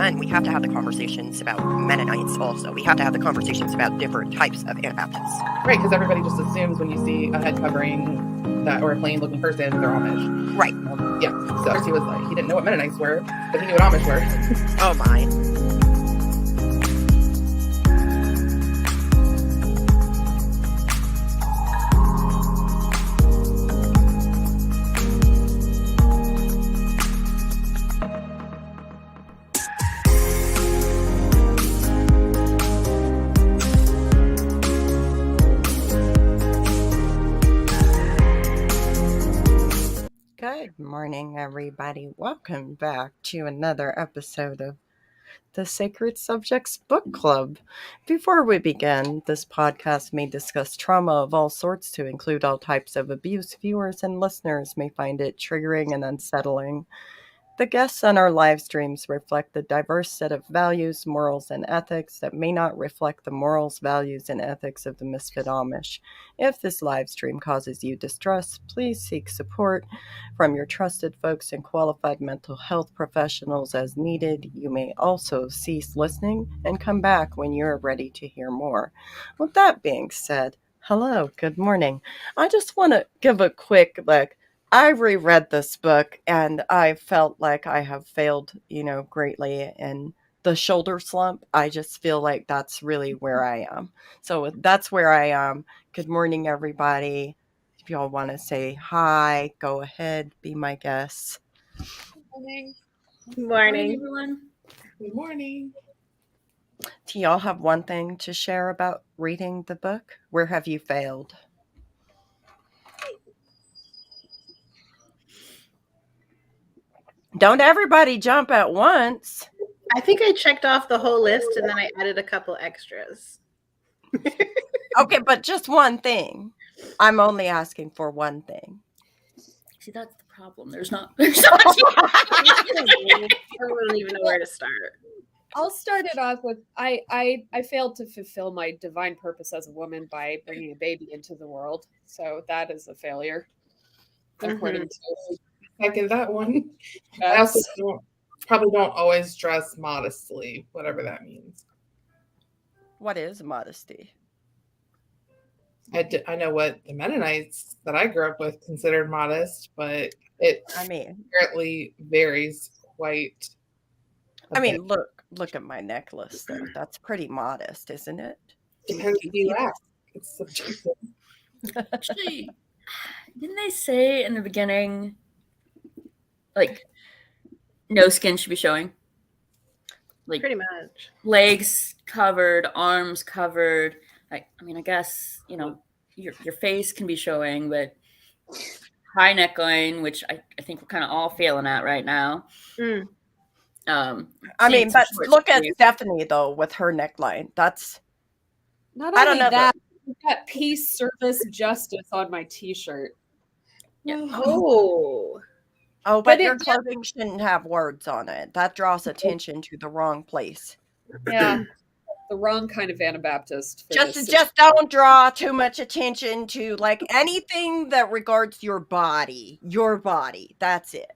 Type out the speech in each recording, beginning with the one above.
then we have to have the conversations about Mennonites also. We have to have the conversations about different types of Anabaptists. Right, because everybody just assumes when you see a head covering that or a plain looking person, they're Amish. Right. Yeah. So he was like, he didn't know what Mennonites were, but he knew what Amish were. Oh my. Good morning, everybody. Welcome back to another episode of the Sacred Subjects Book Club. Before we begin, this podcast may discuss trauma of all sorts to include all types of abuse. Viewers and listeners may find it triggering and unsettling. The guests on our live streams reflect the diverse set of values, morals, and ethics that may not reflect the morals, values, and ethics of the Misfit Amish. If this live stream causes you distress, please seek support from your trusted folks and qualified mental health professionals as needed. You may also cease listening and come back when you're ready to hear more. With that being said, hello, good morning. I just want to give a quick, I reread this book and I felt like I have failed, greatly in the shoulder slump. I just feel like that's really where I am. So that's where I am. Good morning, everybody. If y'all want to say hi, go ahead, be my guests. Good morning. Good morning, everyone. Good morning. Do y'all have one thing to share about reading the book? Where have you failed? Don't everybody jump at once. I think I checked off the whole list and then I added a couple extras. Okay, but just one thing. I'm only asking for one thing. See, that's the problem. There's not I don't even know where to start. I'll start it off with I failed to fulfill my divine purpose as a woman by bringing a baby into the world. So that is a failure. According to Second that one. us. I also probably don't always dress modestly, whatever that means. What is modesty? I know what the Mennonites that I grew up with considered modest, but it apparently varies quite. Look at my necklace though. That's pretty modest, isn't it? Depends who you ask. It's subjective. Actually, didn't they say in the beginning, like, no skin should be showing? Like, pretty much. Legs covered, arms covered. I guess, your face can be showing, but high neckline, which I think we're kind of all failing at right now. But look at Stephanie though with her neckline. That's Not I don't only know that, I've got peace, service, justice on my t-shirt. Yeah. Oh, but your clothing shouldn't have words on it. That draws attention to the wrong place. Yeah. The wrong kind of Anabaptist. Just don't draw too much attention to like anything that regards your body. Your body. That's it.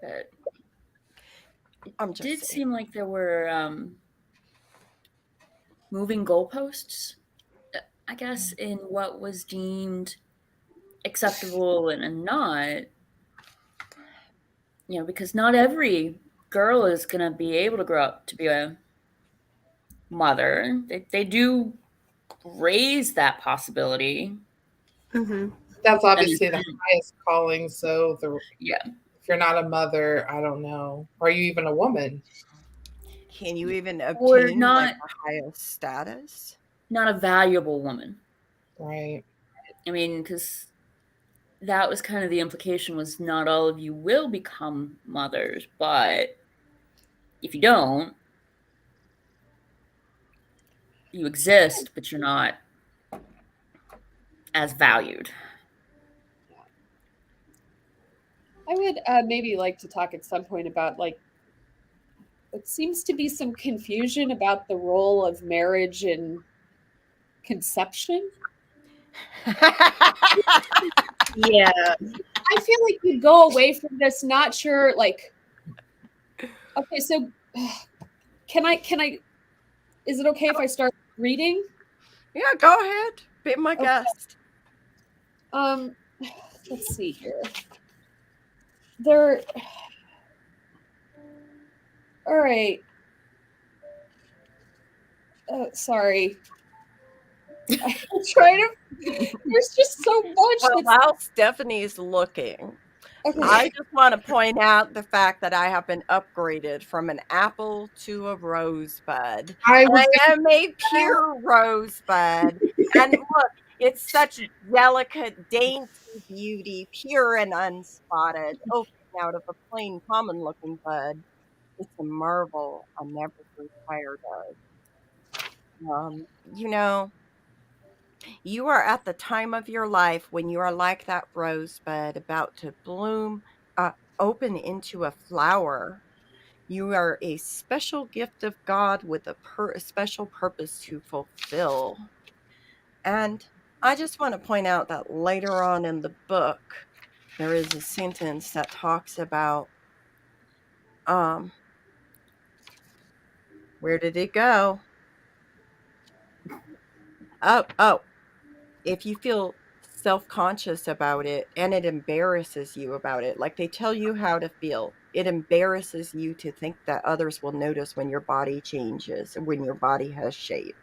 It did seem like there were moving goalposts, I guess, in what was deemed acceptable and not, because not every girl is going to be able to grow up to be a mother. They do raise that possibility. Mm-hmm. That's obviously the highest calling. So yeah. If you're not a mother, I don't know. Are you even a woman? Can you even obtain the highest status? Not a valuable woman. Right. Because that was kind of the implication, was not all of you will become mothers, but if you don't, you exist, but you're not as valued. I would maybe like to talk at some point about it seems to be some confusion about the role of marriage in conception. Yeah. I feel like you go away from this not sure Okay, so can I is it okay if I start reading? Yeah, go ahead. Be my guest. Let's see here. All right. Sorry. I'm trying to. There's just so much. Well, while Stephanie's looking, Okay. I just want to point out the fact that I have been upgraded from an apple to a rosebud. I am a pure rosebud. And look, it's such delicate, dainty beauty, pure and unspotted, opening out of a plain, common-looking bud. It's a marvel I never grew tired of. You know, you are at the time of your life when you are like that rosebud about to bloom, open into a flower. You are a special gift of God with a special purpose to fulfill. And I just want to point out that later on in the book, there is a sentence that talks about, where did it go? Oh, if you feel self-conscious about it and it embarrasses you about it, like they tell you how to feel, it embarrasses you to think that others will notice when your body changes and when your body has shape.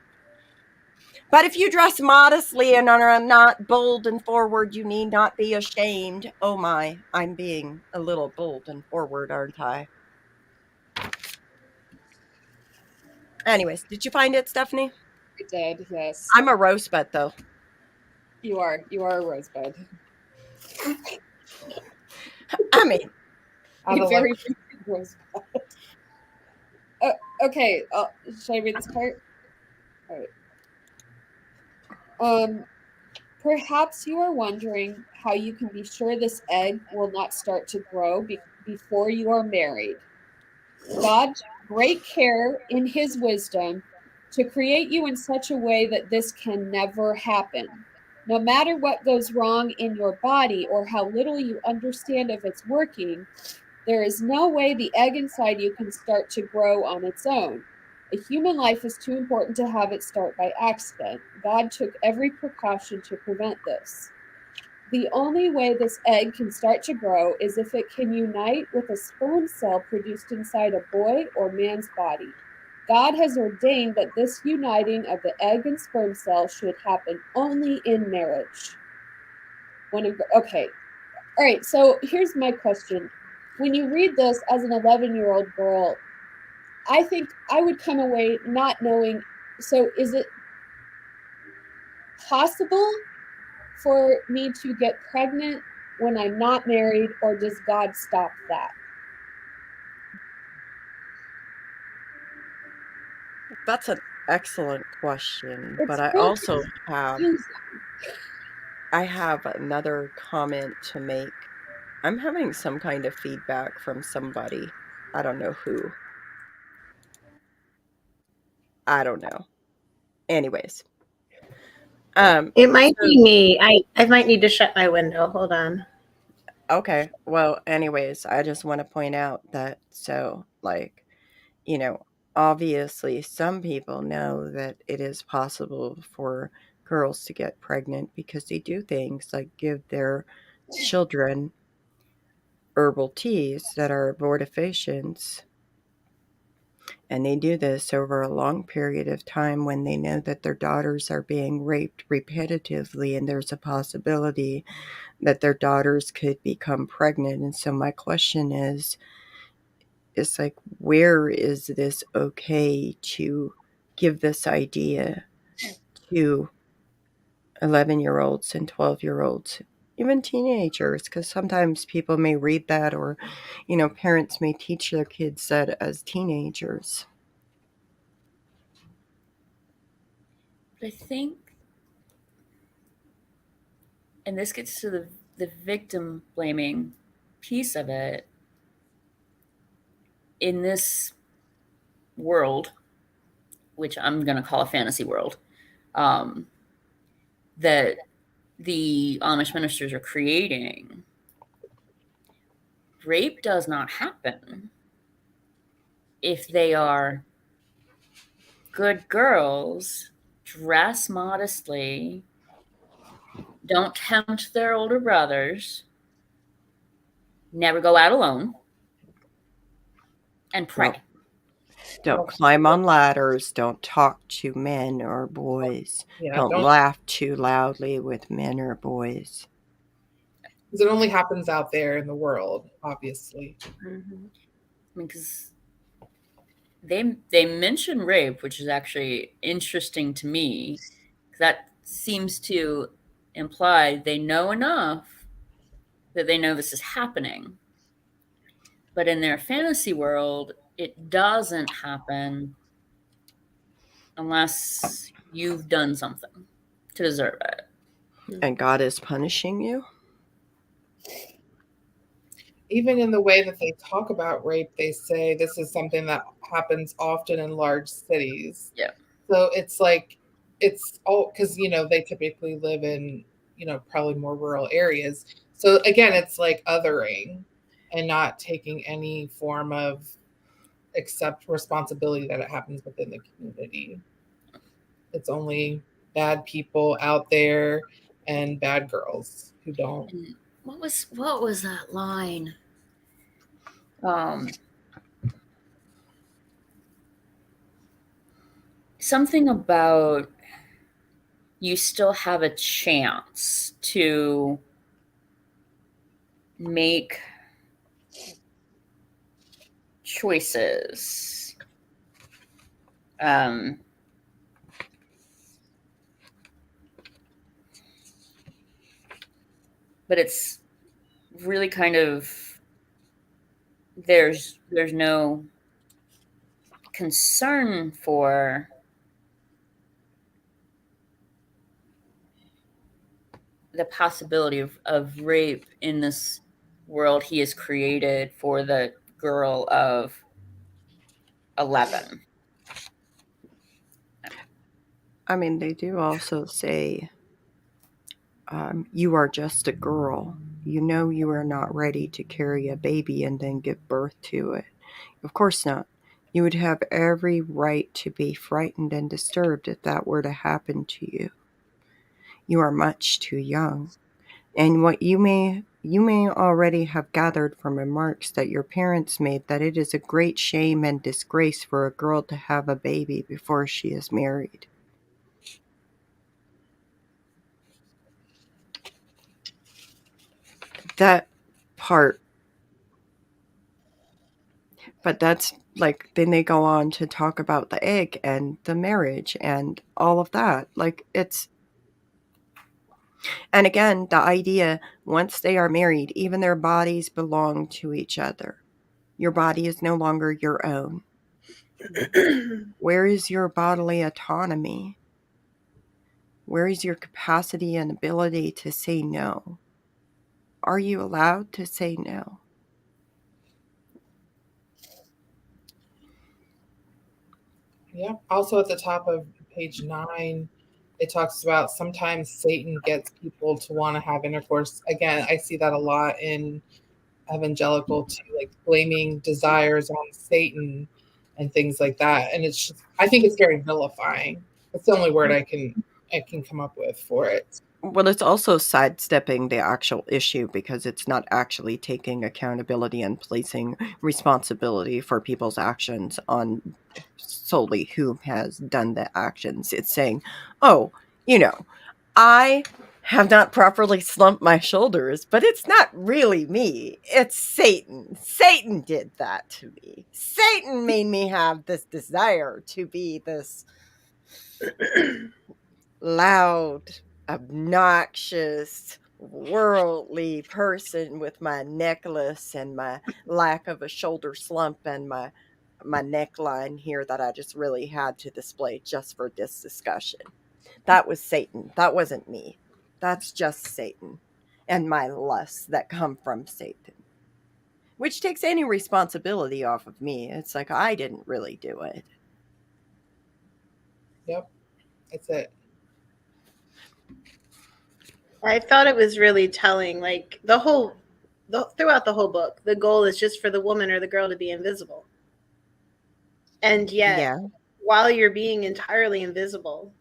But if you dress modestly and are not bold and forward, you need not be ashamed. Oh my, I'm being a little bold and forward, aren't I? Anyways, did you find it, Stephanie? I did, yes. I'm a rosebud, though. You are a rosebud. I mean, a very rosebud. Okay, should I read this part? All right. Perhaps you are wondering how you can be sure this egg will not start to grow before you are married. God took great care in his wisdom to create you in such a way that this can never happen. No matter what goes wrong in your body or how little you understand of its working, there is no way the egg inside you can start to grow on its own. A human life is too important to have it start by accident. God took every precaution to prevent this. The only way this egg can start to grow is if it can unite with a sperm cell produced inside a boy or man's body. God has ordained that this uniting of the egg and sperm cell should happen only in marriage. Okay. All right, so here's my question. When you read this as an 11-year-old girl, I think I would come away not knowing, so is it possible for me to get pregnant when I'm not married, or does God stop that? That's an excellent question, but I also have another comment to make. I'm having some kind of feedback from somebody. I don't know who. I don't know. Anyways. It might be me. I might need to shut my window. Hold on. Okay. Well, anyways, I just want to point out that, so, like, you know, obviously some people know that it is possible for girls to get pregnant because they do things like give their children herbal teas that are abortifacients. And they do this over a long period of time when they know that their daughters are being raped repetitively, and there's a possibility that their daughters could become pregnant. And so my question is, it's like, where is this okay to give this idea to 11-year-olds and 12-year-olds, even teenagers? Because sometimes people may read that, or, parents may teach their kids that as teenagers. I think, and this gets to the victim blaming piece of it, in this world, which I'm going to call a fantasy world, that the Amish ministers are creating, rape does not happen. if they are good girls, dress modestly, don't tempt their older brothers, never go out alone, and pray. Don't climb on ladders. Don't talk to men or boys. Don't laugh too loudly with men or boys. Because it only happens out there in the world, obviously. Mm-hmm. Because they mention rape, which is actually interesting to me. That seems to imply they know enough that they know this is happening. But in their fantasy world, it doesn't happen unless you've done something to deserve it. And God is punishing you? Even in the way that they talk about rape, they say this is something that happens often in large cities. Yeah. So it's like, it's all because, they typically live in, probably more rural areas. So again, it's like othering and not taking any form of accept responsibility that it happens within the community. It's only bad people out there and bad girls who don't. And what was that line? Something about you still have a chance to make choices. But it's really kind of there's no concern for the possibility of rape in this world he has created for the girl of 11. I mean, they do also say, you are just a girl. You know you are not ready to carry a baby and then give birth to it. Of course not. You would have every right to be frightened and disturbed if that were to happen to you. You are much too young. And what you may already have gathered from remarks that your parents made, that it is a great shame and disgrace for a girl to have a baby before she is married. That part. But that's like, then they go on to talk about the egg and the marriage and all of that. Like, it's, and again, the idea, once they are married, even their bodies belong to each other. Your body is no longer your own. Where is your bodily autonomy? Where is your capacity and ability to say no? Are you allowed to say no? Yeah. Also at the top of page 9, it talks about sometimes Satan gets people to want to have intercourse. Again, I see that a lot in evangelical too, like blaming desires on Satan and things like that. And it's just, I think it's very vilifying. That's the only word I can come up with for it. Well, it's also sidestepping the actual issue because it's not actually taking accountability and placing responsibility for people's actions on solely who has done the actions. It's saying, oh, I have not properly slumped my shoulders, but it's not really me. It's Satan. Satan did that to me. Satan made me have this desire to be this loud, obnoxious, worldly person with my necklace and my lack of a shoulder slump and my neckline here that I just really had to display just for this discussion. That was Satan. That wasn't me. That's just Satan and my lusts that come from Satan, which takes any responsibility off of me. It's like, I didn't really do it. Yep, that's it. I thought it was really telling, like throughout the whole book, the goal is just for the woman or the girl to be invisible. And yet, Yeah. while you're being entirely invisible,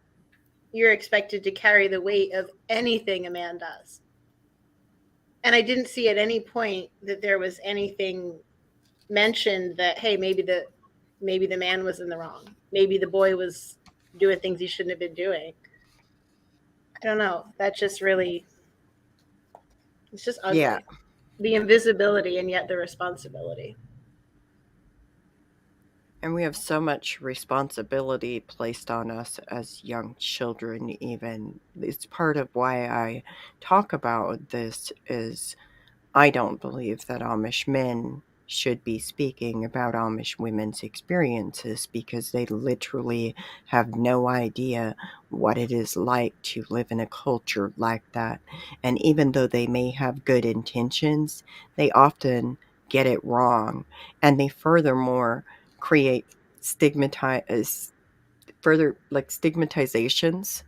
you're expected to carry the weight of anything a man does. And I didn't see at any point that there was anything mentioned that, hey, maybe the man was in the wrong. Maybe the boy was doing things he shouldn't have been doing. I don't know. That just really, it's just ugly. Yeah. The invisibility and yet the responsibility. And we have so much responsibility placed on us as young children, even. It's part of why I talk about this is I don't believe that Amish men should be speaking about Amish women's experiences because they literally have no idea what it is like to live in a culture like that. And even though they may have good intentions, they often get it wrong. And they furthermore create stigmatizations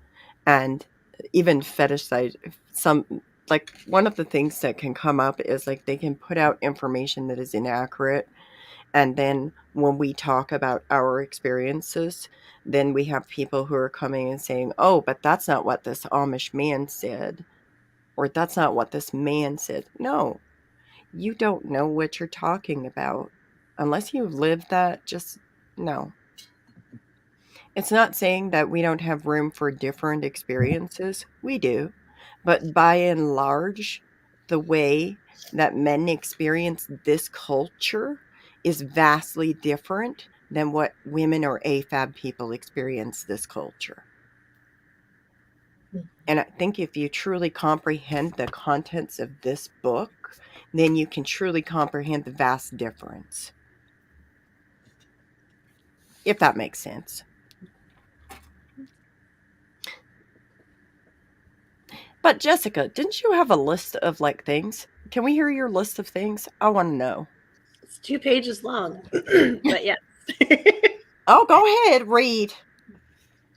and even fetishize some. Like, one of the things that can come up is like they can put out information that is inaccurate, and then when we talk about our experiences, then we have people who are coming and saying, oh, but that's not what this Amish man said, or that's not what this man said. No, you don't know what you're talking about unless you've lived that. Just no. It's not saying that we don't have room for different experiences. We do. But by and large, the way that men experience this culture is vastly different than what women or AFAB people experience this culture. And I think if you truly comprehend the contents of this book, then you can truly comprehend the vast difference. If that makes sense. But Jessica, didn't you have a list of like things? Can we hear your list of things? I want to know. It's 2 pages long, but yeah. Oh, go ahead, read.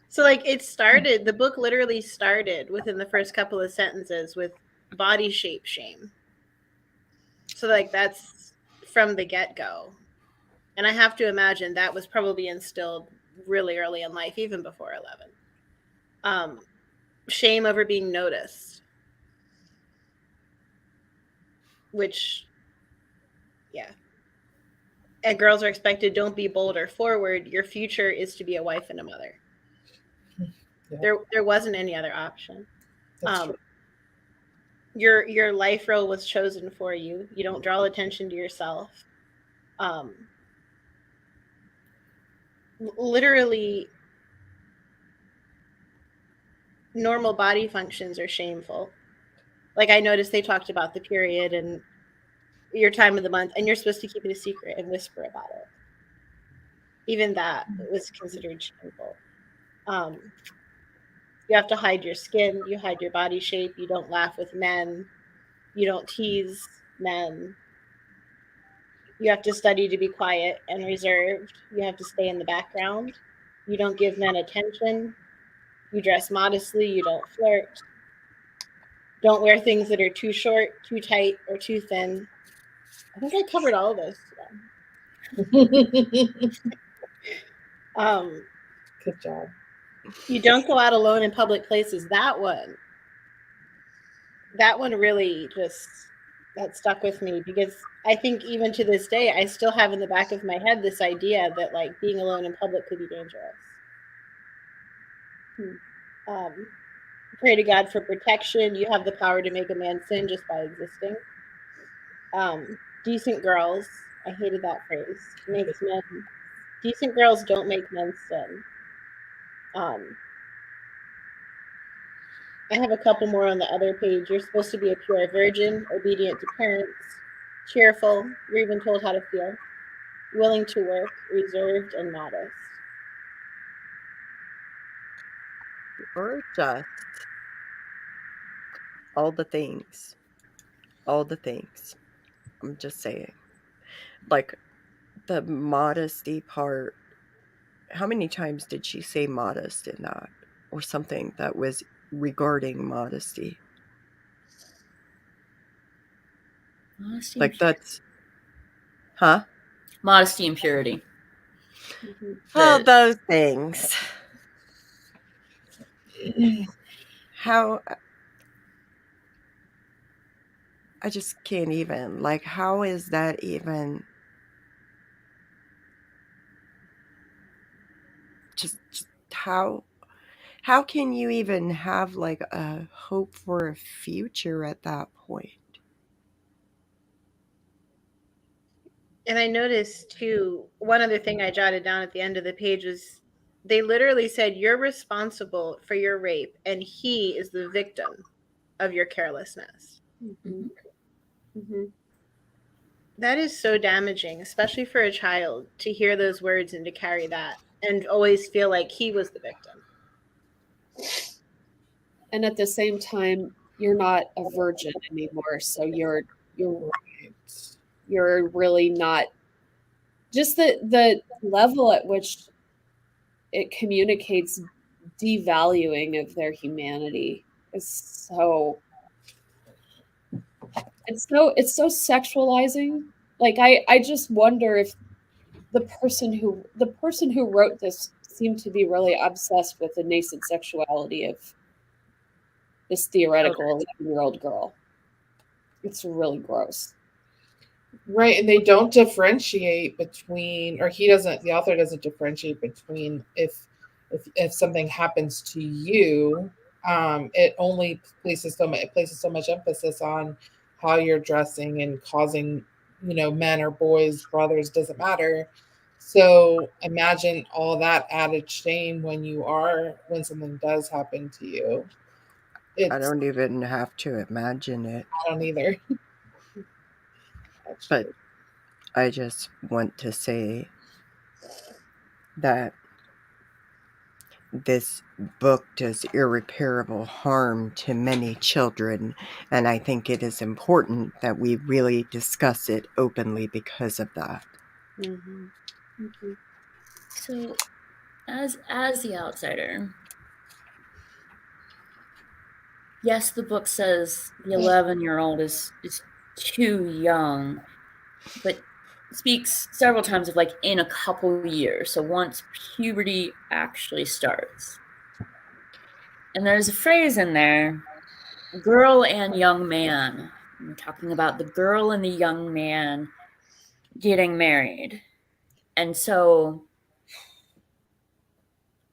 So like the book literally started within the first couple of sentences with body shape shame. So like that's from the get-go. And I have to imagine that was probably instilled really early in life, even before 11. Shame over being noticed, which, yeah. And girls are expected, don't be bold or forward. Your future is to be a wife and a mother. Yeah. There wasn't any other option. Your life role was chosen for you. You don't draw attention to yourself. Literally, normal body functions are shameful. Like I noticed they talked about the period and your time of the month, and you're supposed to keep it a secret and whisper about it. Even that was considered shameful. You have to hide your skin, you hide your body shape, you don't laugh with men, you don't tease men. You have to study to be quiet and reserved. You have to stay in the background. You don't give men attention. You dress modestly, you don't flirt. Don't wear things that are too short, too tight, or too thin. I think I covered all of those today. Good job. You don't go out alone in public places. That one really just, that stuck with me because I think even to this day, I still have in the back of my head this idea that like being alone in public could be dangerous. Pray to God for protection. You have the power to make a man sin just by existing. Decent girls. I hated that phrase. Makes men. Decent girls don't make men sin. I have a couple more on the other page. You're supposed to be a pure virgin, obedient to parents, cheerful, you're even told how to feel, willing to work, reserved, and modest. Or just all the things. All the things. I'm just saying. Like, the modesty part. How many times did she say modest in that? Or something that was regarding modesty? Modesty like, that's... Huh? Modesty and purity. All The- those things. How I just can't even. Like, how is that even? Just how can you even have like a hope for a future at that point? And I noticed too, one other thing I jotted down at the end of the page was they literally said, you're responsible for your rape, and he is the victim of your carelessness. Mhm. Mhm. That is so damaging, especially for a child, to hear those words and to carry that and always feel like he was the victim. And at the same time, you're not a virgin anymore, so you're really not. Just the level at which it communicates devaluing of their humanity is so it's so sexualizing. Like I just wonder if the person who wrote this seemed to be really obsessed with the nascent sexuality of this theoretical 11-year-old girl. It's really gross. Right, and they don't differentiate between, or he doesn't, the author doesn't differentiate between if something happens to you, it only places so much emphasis on how you're dressing and causing, men or boys, brothers, doesn't matter. So imagine all that added shame when something does happen to you. I don't even have to imagine it. I don't either. But I just want to say that this book does irreparable harm to many children, and I think it is important that we really discuss it openly because of that. Mm-hmm. Mm-hmm. So, as the outsider, yes, the book says the 11-year-old is too young, but speaks several times of like in a couple years. So once puberty actually starts. And there's a phrase in there, girl and young man. We're talking about the girl and the young man getting married. And so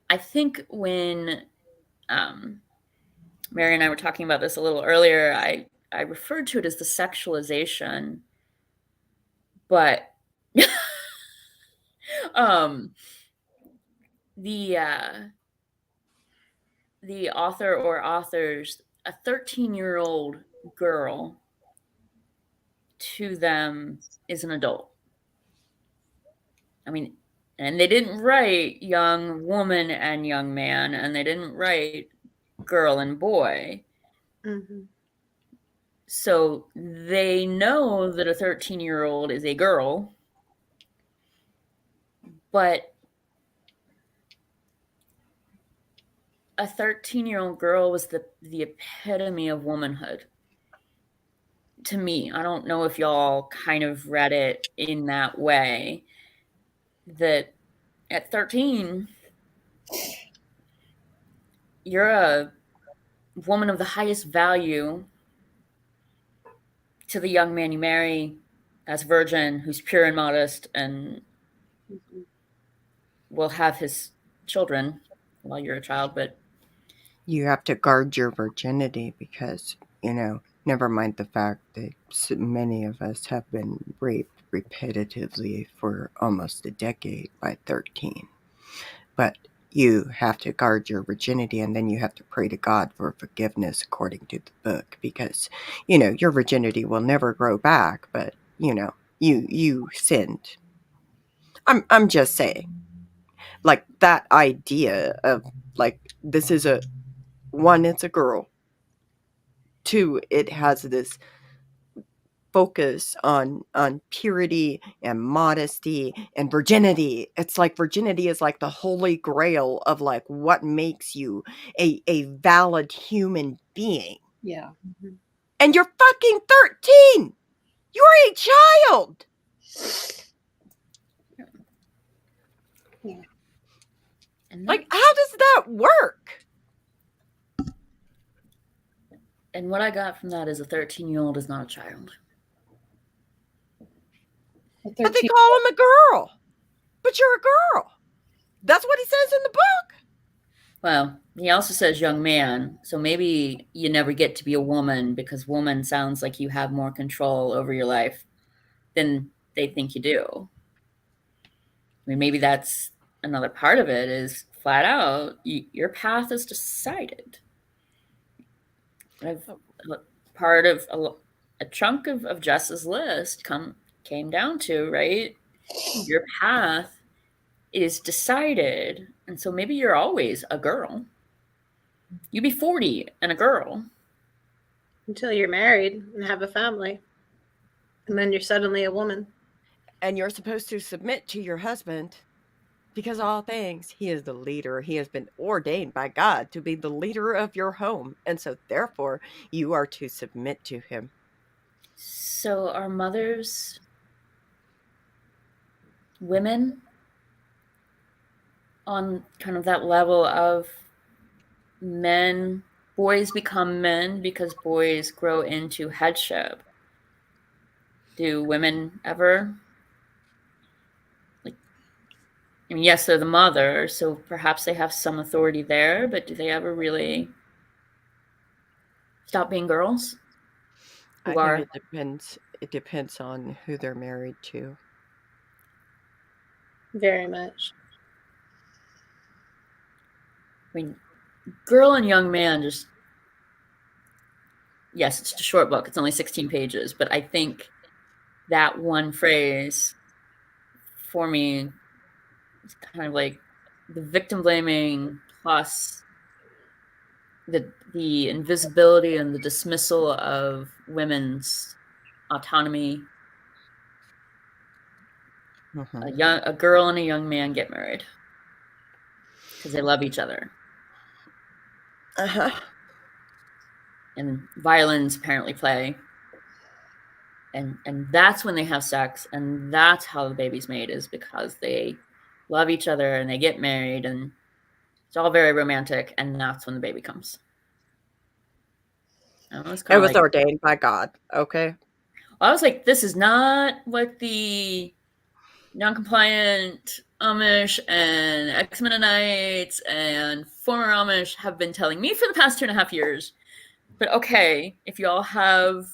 I think when Mary and I were talking about this a little earlier, I referred to it as the sexualization, but the author or authors, a 13-year-old girl to them is an adult. I mean, and they didn't write young woman and young man, and they didn't write girl and boy. Mm-hmm. So they know that a 13-year-old is a girl, but a 13-year-old girl was the epitome of womanhood to me. I don't know if y'all kind of read it in that way, that at 13, you're a woman of the highest value to the young man you marry as virgin, who's pure and modest, and will have his children while you're a child. But You have to guard your virginity because, never mind the fact that many of us have been raped repetitively for almost a decade by 13. But you have to guard your virginity, and then you have to pray to God for forgiveness according to the book, because your virginity will never grow back, but you sinned. I'm just saying, like, that idea of, like, this is it's a girl. Two, it has this focus on purity and modesty and virginity. It's like virginity is like the holy grail of like what makes you a valid human being. Yeah. And you're fucking 13. You're a child. And Like, how does that work? And what I got from that is a 13-year-old is not a child. But they call him a girl. But you're a girl. That's what he says in the book. Well, he also says young man, so maybe you never get to be a woman because woman sounds like you have more control over your life than they think you do. I mean, maybe that's another part of it is flat out, your path is decided. Part of a chunk of Jess's list came down to, right? Your path is decided. And so maybe you're always a girl. You be 40 and a girl. Until you're married and have a family. And then you're suddenly a woman. And you're supposed to submit to your husband because all things, he is the leader. He has been ordained by God to be the leader of your home. And so therefore, you are to submit to him. So are mothers women on kind of that level of boys become men because boys grow into headship? Do women ever, I mean, yes, they're the mother, so perhaps they have some authority there, but do they ever really stop being girls? I think it depends. It depends on who they're married to. Very much. I mean, girl and young man just, yes, it's a short book. It's only 16 pages, but I think that one phrase for me is kind of like the victim blaming plus the invisibility and the dismissal of women's autonomy. Mm-hmm. A girl and a young man get married because they love each other. Uh-huh. And violins apparently play. And that's when they have sex, and that's how the baby's made, is because they love each other and they get married, and it's all very romantic, and that's when the baby comes. It was ordained by God. Okay. I was like, this is not what the non-compliant Amish and ex-Mennonites and former Amish have been telling me for the past 2.5 years. But okay, if you all have,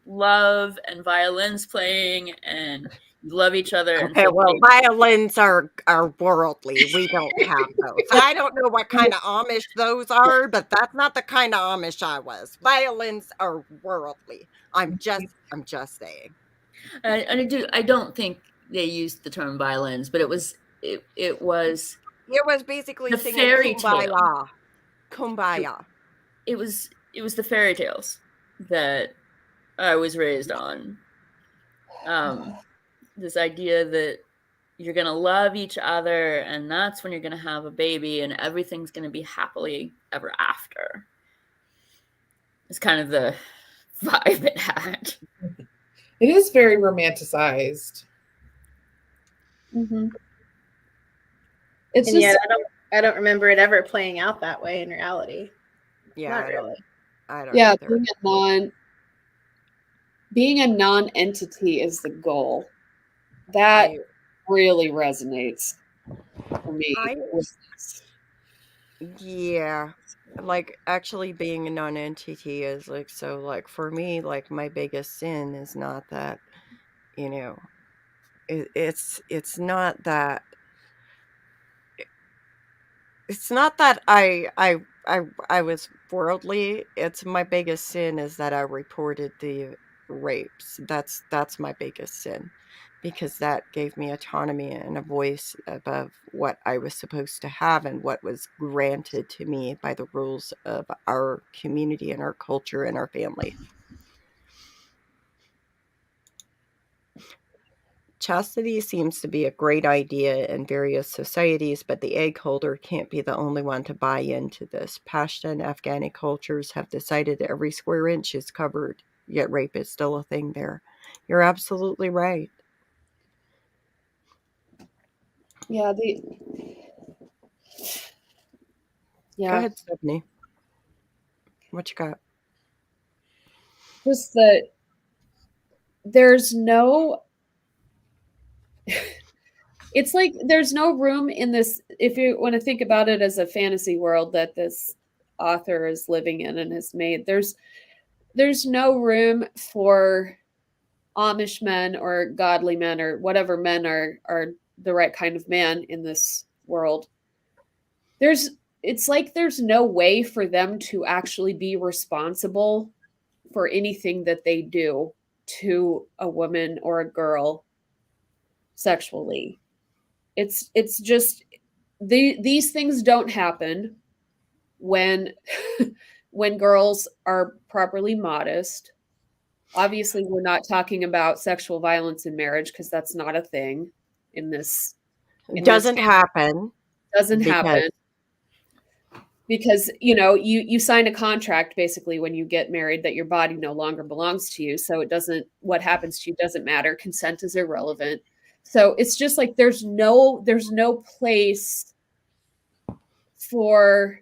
love and violins playing and you love each other. Okay, and well, violins are worldly. We don't have those. I don't know what kind of Amish those are, but that's not the kind of Amish I was. Violins are worldly. I'm just saying. I don't think they used the term violins, but it was basically the singing fairy Kumbaya. tale. Kumbaya. It was the fairy tales that I was raised on. This idea that you're going to love each other, and that's when you're going to have a baby, and everything's going to be happily ever after. It's kind of the vibe it had. It is very romanticized. Mm-hmm. It's yet I don't remember it ever playing out that way in reality. Yeah, not really. I don't. Yeah, either. being a non-entity is the goal. That really resonates for me. Yeah, like actually being a non-entity is like, so like for me, like my biggest sin is not that, it's not that I was worldly. It's my biggest sin is that I reported the rapes. That's my biggest sin, because that gave me autonomy and a voice above what I was supposed to have and what was granted to me by the rules of our community and our culture and our family. Chastity seems to be a great idea in various societies, but the egg holder can't be the only one to buy into this. Pashto and Afghani cultures have decided that every square inch is covered, yet rape is still a thing there. You're absolutely right. Yeah, Yeah. Go ahead, Stephanie. What you got? Just that there's no it's like there's no room in this, if you want to think about it as a fantasy world that this author is living in and has made, there's no room for Amish men or godly men or whatever men are the right kind of man in this world. It's like there's no way for them to actually be responsible for anything that they do to a woman or a girl sexually. It's just these things don't happen when when girls are properly modest. Obviously, we're not talking about sexual violence in marriage because that's not a thing in this. It doesn't happen. Doesn't happen because you sign a contract basically when you get married that your body no longer belongs to you. So it doesn't. What happens to you doesn't matter. Consent is irrelevant. So it's just like there's no place for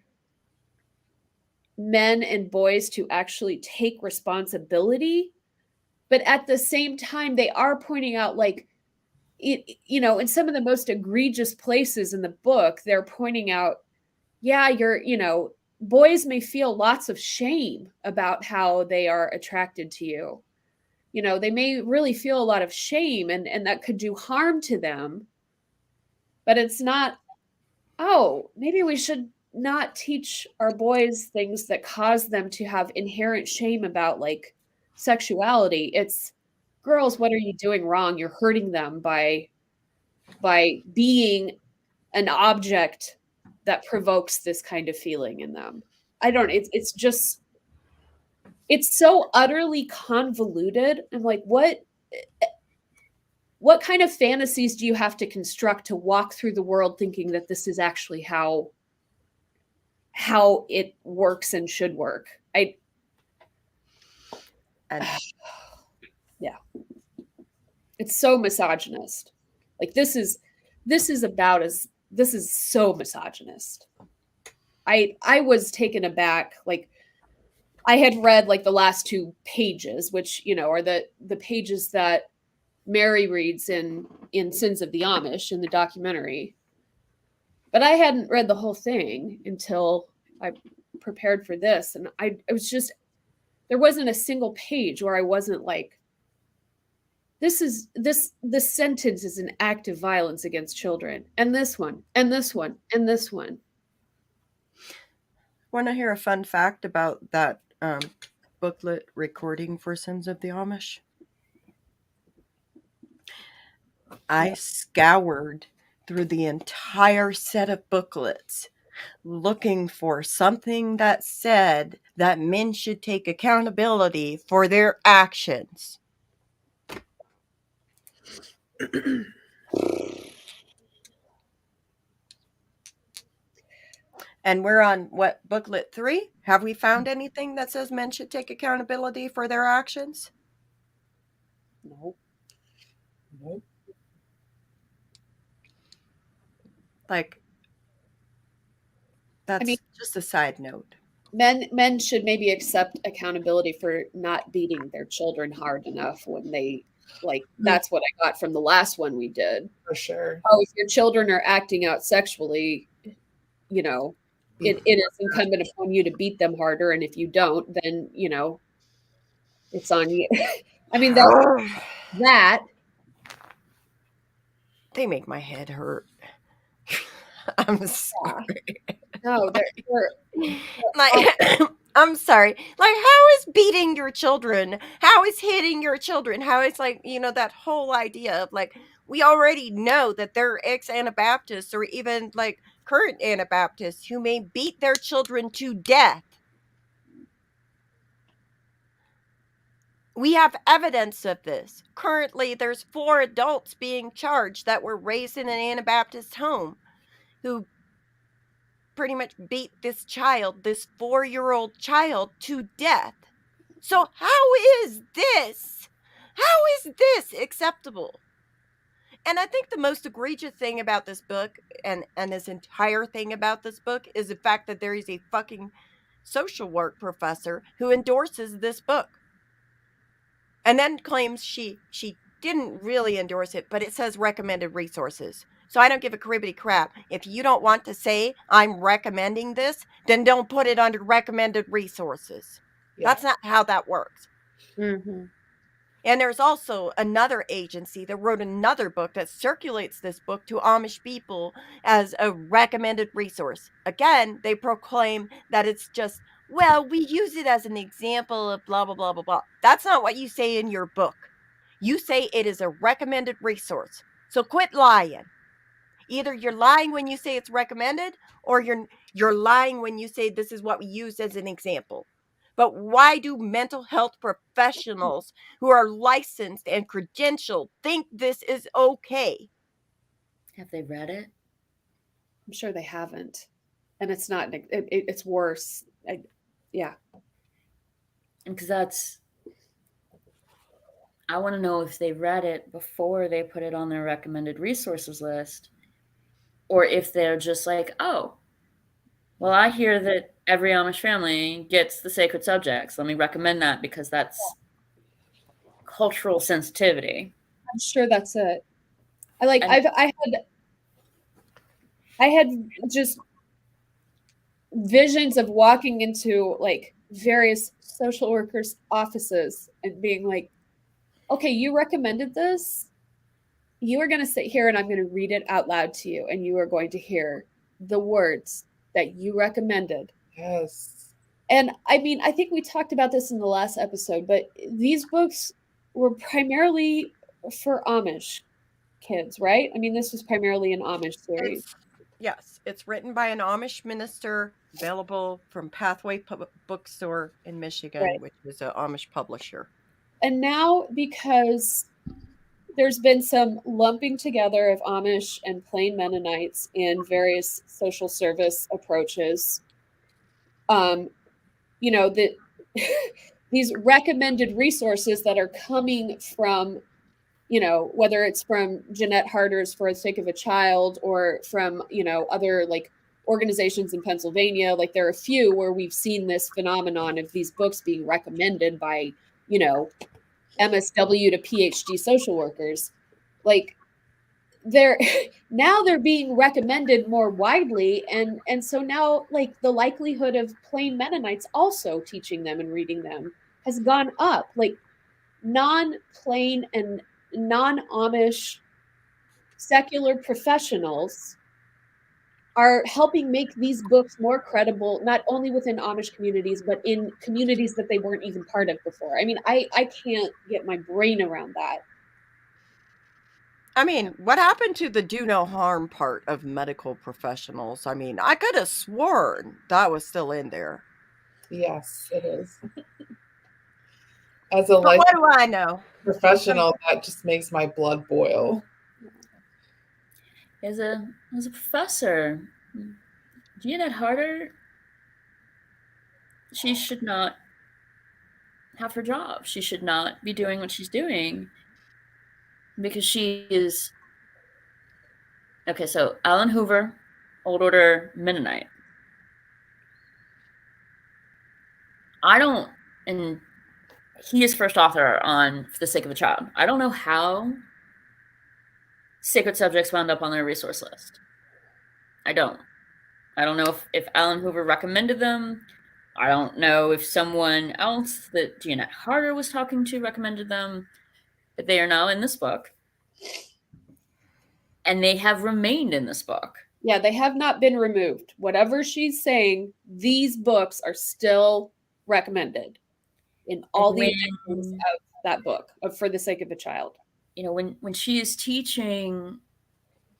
men and boys to actually take responsibility. But at the same time, they are pointing out, like, in some of the most egregious places in the book, they're pointing out, yeah, boys may feel lots of shame about how they are attracted to you. They may really feel a lot of shame and that could do harm to them. But it's not, oh, maybe we should not teach our boys things that cause them to have inherent shame about, like, sexuality. It's, girls, what are you doing wrong? You're hurting them by being an object that provokes this kind of feeling in them. It's just, it's so utterly convoluted. I'm like, what kind of fantasies do you have to construct to walk through the world thinking that this is actually how it works and should work? Yeah. It's so misogynist. Like, this is so misogynist. I was taken aback. Like, I had read like the last 2 pages, which, are the pages that Mary reads in Sins of the Amish in the documentary. But I hadn't read the whole thing until I prepared for this. And I was just, there wasn't a single page where I wasn't like, this sentence is an act of violence against children. And this one, and this one, and this one. Want to hear a fun fact about that booklet recording for Sins of the Amish? I scoured through the entire set of booklets looking for something that said that men should take accountability for their actions. And we're on what, booklet 3? Have we found anything that says men should take accountability for their actions? Nope. Like, that's just a side note. Men should maybe accept accountability for not beating their children hard enough when they, like, that's what I got from the last one we did. For sure. Oh, if your children are acting out sexually, it is incumbent upon you to beat them harder. And if you don't, then, it's on you. I mean, that. They make my head hurt. I'm sorry. No, like, I'm sorry. Like, how is beating your children? How is hitting your children? How is, like, that whole idea of, like, we already know that there are ex-Anabaptists or even, like, current Anabaptists who may beat their children to death. We have evidence of this. Currently, there's 4 adults being charged that were raised in an Anabaptist home who pretty much beat this 4-year-old child to death. So how is this acceptable? And I think the most egregious thing about this book and this entire thing about this book is the fact that there is a fucking social work professor who endorses this book and then claims she didn't really endorse it, but it says recommended resources. So I don't give a cribbity crap. If you don't want to say I'm recommending this, then don't put it under recommended resources. Yeah. That's not how that works. Mm-hmm. And there's also another agency that wrote another book that circulates this book to Amish people as a recommended resource. Again, they proclaim that it's just, well, we use it as an example of blah, blah, blah, blah, blah. That's not what you say in your book. You say it is a recommended resource. So quit lying. Either you're lying when you say it's recommended, or you're lying when you say this is what we use as an example. But why do mental health professionals who are licensed and credentialed think this is okay? Have they read it? I'm sure they haven't, and it's not. It's worse. Yeah. And because I want to know if they read it before they put it on their recommended resources list, or if they're just like, oh, well, I hear that every Amish family gets the sacred subjects. Let me recommend that because that's cultural sensitivity. I'm sure that's it. I had just visions of walking into like various social workers' offices and being like, okay, you recommended this. You are going to sit here and I'm going to read it out loud to you, and you are going to hear the words that you recommended. Yes. And I mean, I think we talked about this in the last episode, but these books were primarily for Amish kids, right? I mean, this was primarily an Amish series. Yes, it's written by an Amish minister, available from Pathway Bookstore in Michigan, Right. which is an Amish publisher. And now, because there's been some lumping together of Amish and plain Mennonites in various social service approaches, you know, that these recommended resources that are coming from, you know, whether it's from Jeanette Harder's For the Sake of a Child or from, you know, other like organizations in Pennsylvania, like there are a few where we've seen this phenomenon of these books being recommended by, you know, MSW to PhD social workers. Like they're being recommended more widely, and so now like the likelihood of plain Mennonites also teaching them and reading them has gone up. Like non-plain and non-Amish secular professionals are helping make these books more credible, not only within Amish communities, but in communities that they weren't even part of before. I mean, I can't get my brain around that. I mean, what happened to the do no harm part of medical professionals? I mean, I could have sworn that was still in there. Yes, it is. As a But life what do I know? professional, that just makes my blood boil. As a professor, Jeanette Harder, she should not have her job. She should not be doing what she's doing because she is. Okay, so Alan Hoover, Old Order Mennonite. And he is first author on For the Sake of a Child. I don't know how sacred subjects wound up on their resource list. I don't know if Alan Hoover recommended them. I don't know if someone else that Jeanette Harder was talking to recommended them, but they are now in this book. And they have remained in this book. Yeah, they have not been removed. Whatever she's saying, these books are still recommended in all the editions of that book, of For the Sake of a Child. You know, when she is teaching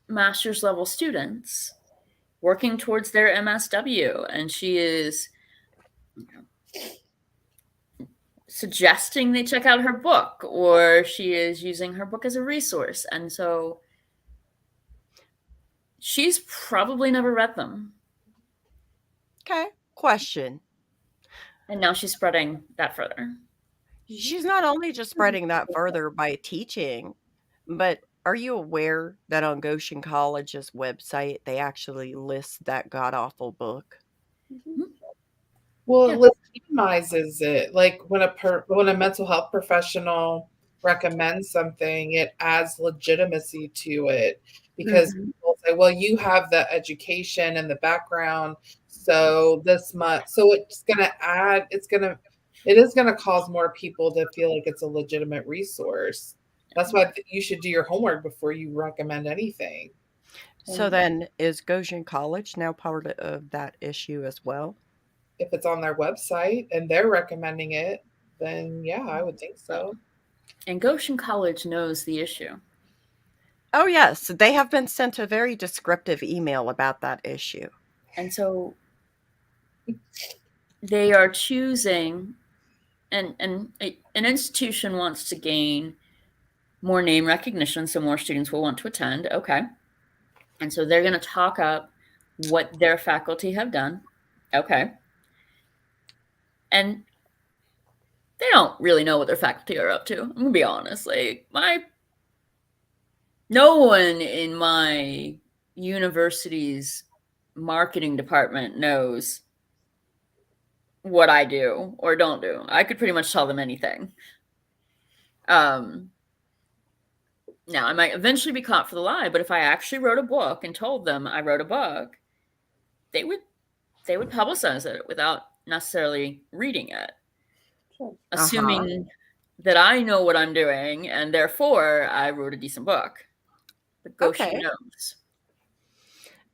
master's level students working towards their MSW, and she is suggesting they check out her book, or she is using her book as a resource. And so she's probably never read them. Okay, question. And now she's spreading that further. She's not only just spreading that further by teaching, but Are you aware that on Goshen College's website they actually list that god awful book? Well, Yeah. it legitimizes it. Like when a mental health professional recommends something, it adds legitimacy to it because Mhm. people say, "Well, you have the education and the background, so this much." So it's going to add. It is going to cause more people to feel like it's a legitimate resource. That's why you should do your homework before you recommend anything. So then, is Goshen College now part of that issue as well? If it's on their website and they're recommending it, then yeah, I would think so. And Goshen College knows the issue. Oh, yes. They have been sent a very descriptive email about that issue. And so they are choosing, and an institution wants to gain more name recognition so more students will want to attend. Okay. And so they're going to talk up what their faculty have done. Okay. And they don't really know what their faculty are up to. I'm going to be honest. Like, no one in my university's marketing department knows what I do or don't do. I could pretty much tell them anything. Now, I might eventually be caught for the lie, but if I actually wrote a book and told them I wrote a book, they would publicize it without necessarily reading it, assuming that I know what I'm doing and therefore I wrote a decent book. But Goshen knows.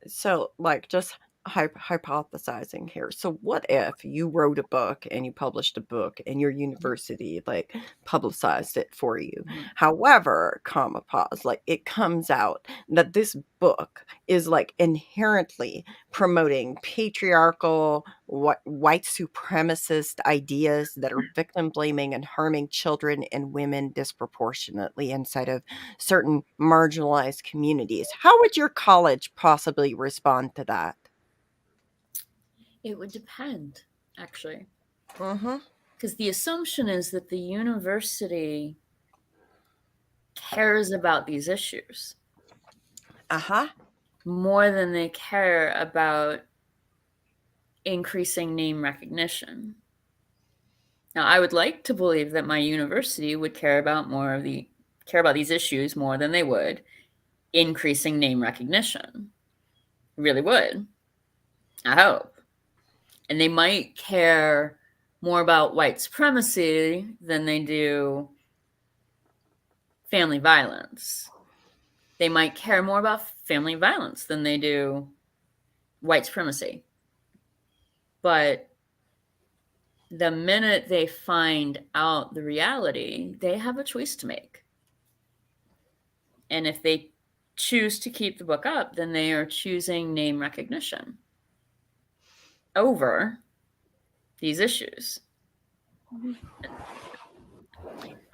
So, like, just hypothesizing here. So, what if you wrote a book and you published a book and your university like publicized it for you? Mhm. However, comma pause, like it comes out that this book is like inherently promoting patriarchal, white supremacist ideas that are victim blaming and harming children and women disproportionately inside of certain marginalized communities. How would your college possibly respond to that? It would depend, actually. Mm-hmm. Because the assumption is that the university cares about these issues Uh-huh. more than they care about increasing name recognition. Now, I would like to believe that my university would care about these issues more than they would increasing name recognition. Really would. I hope. And they might care more about white supremacy than they do family violence. They might care more about family violence than they do white supremacy. But the minute they find out the reality, they have a choice to make. And if they choose to keep the book up, then they are choosing name recognition over these issues.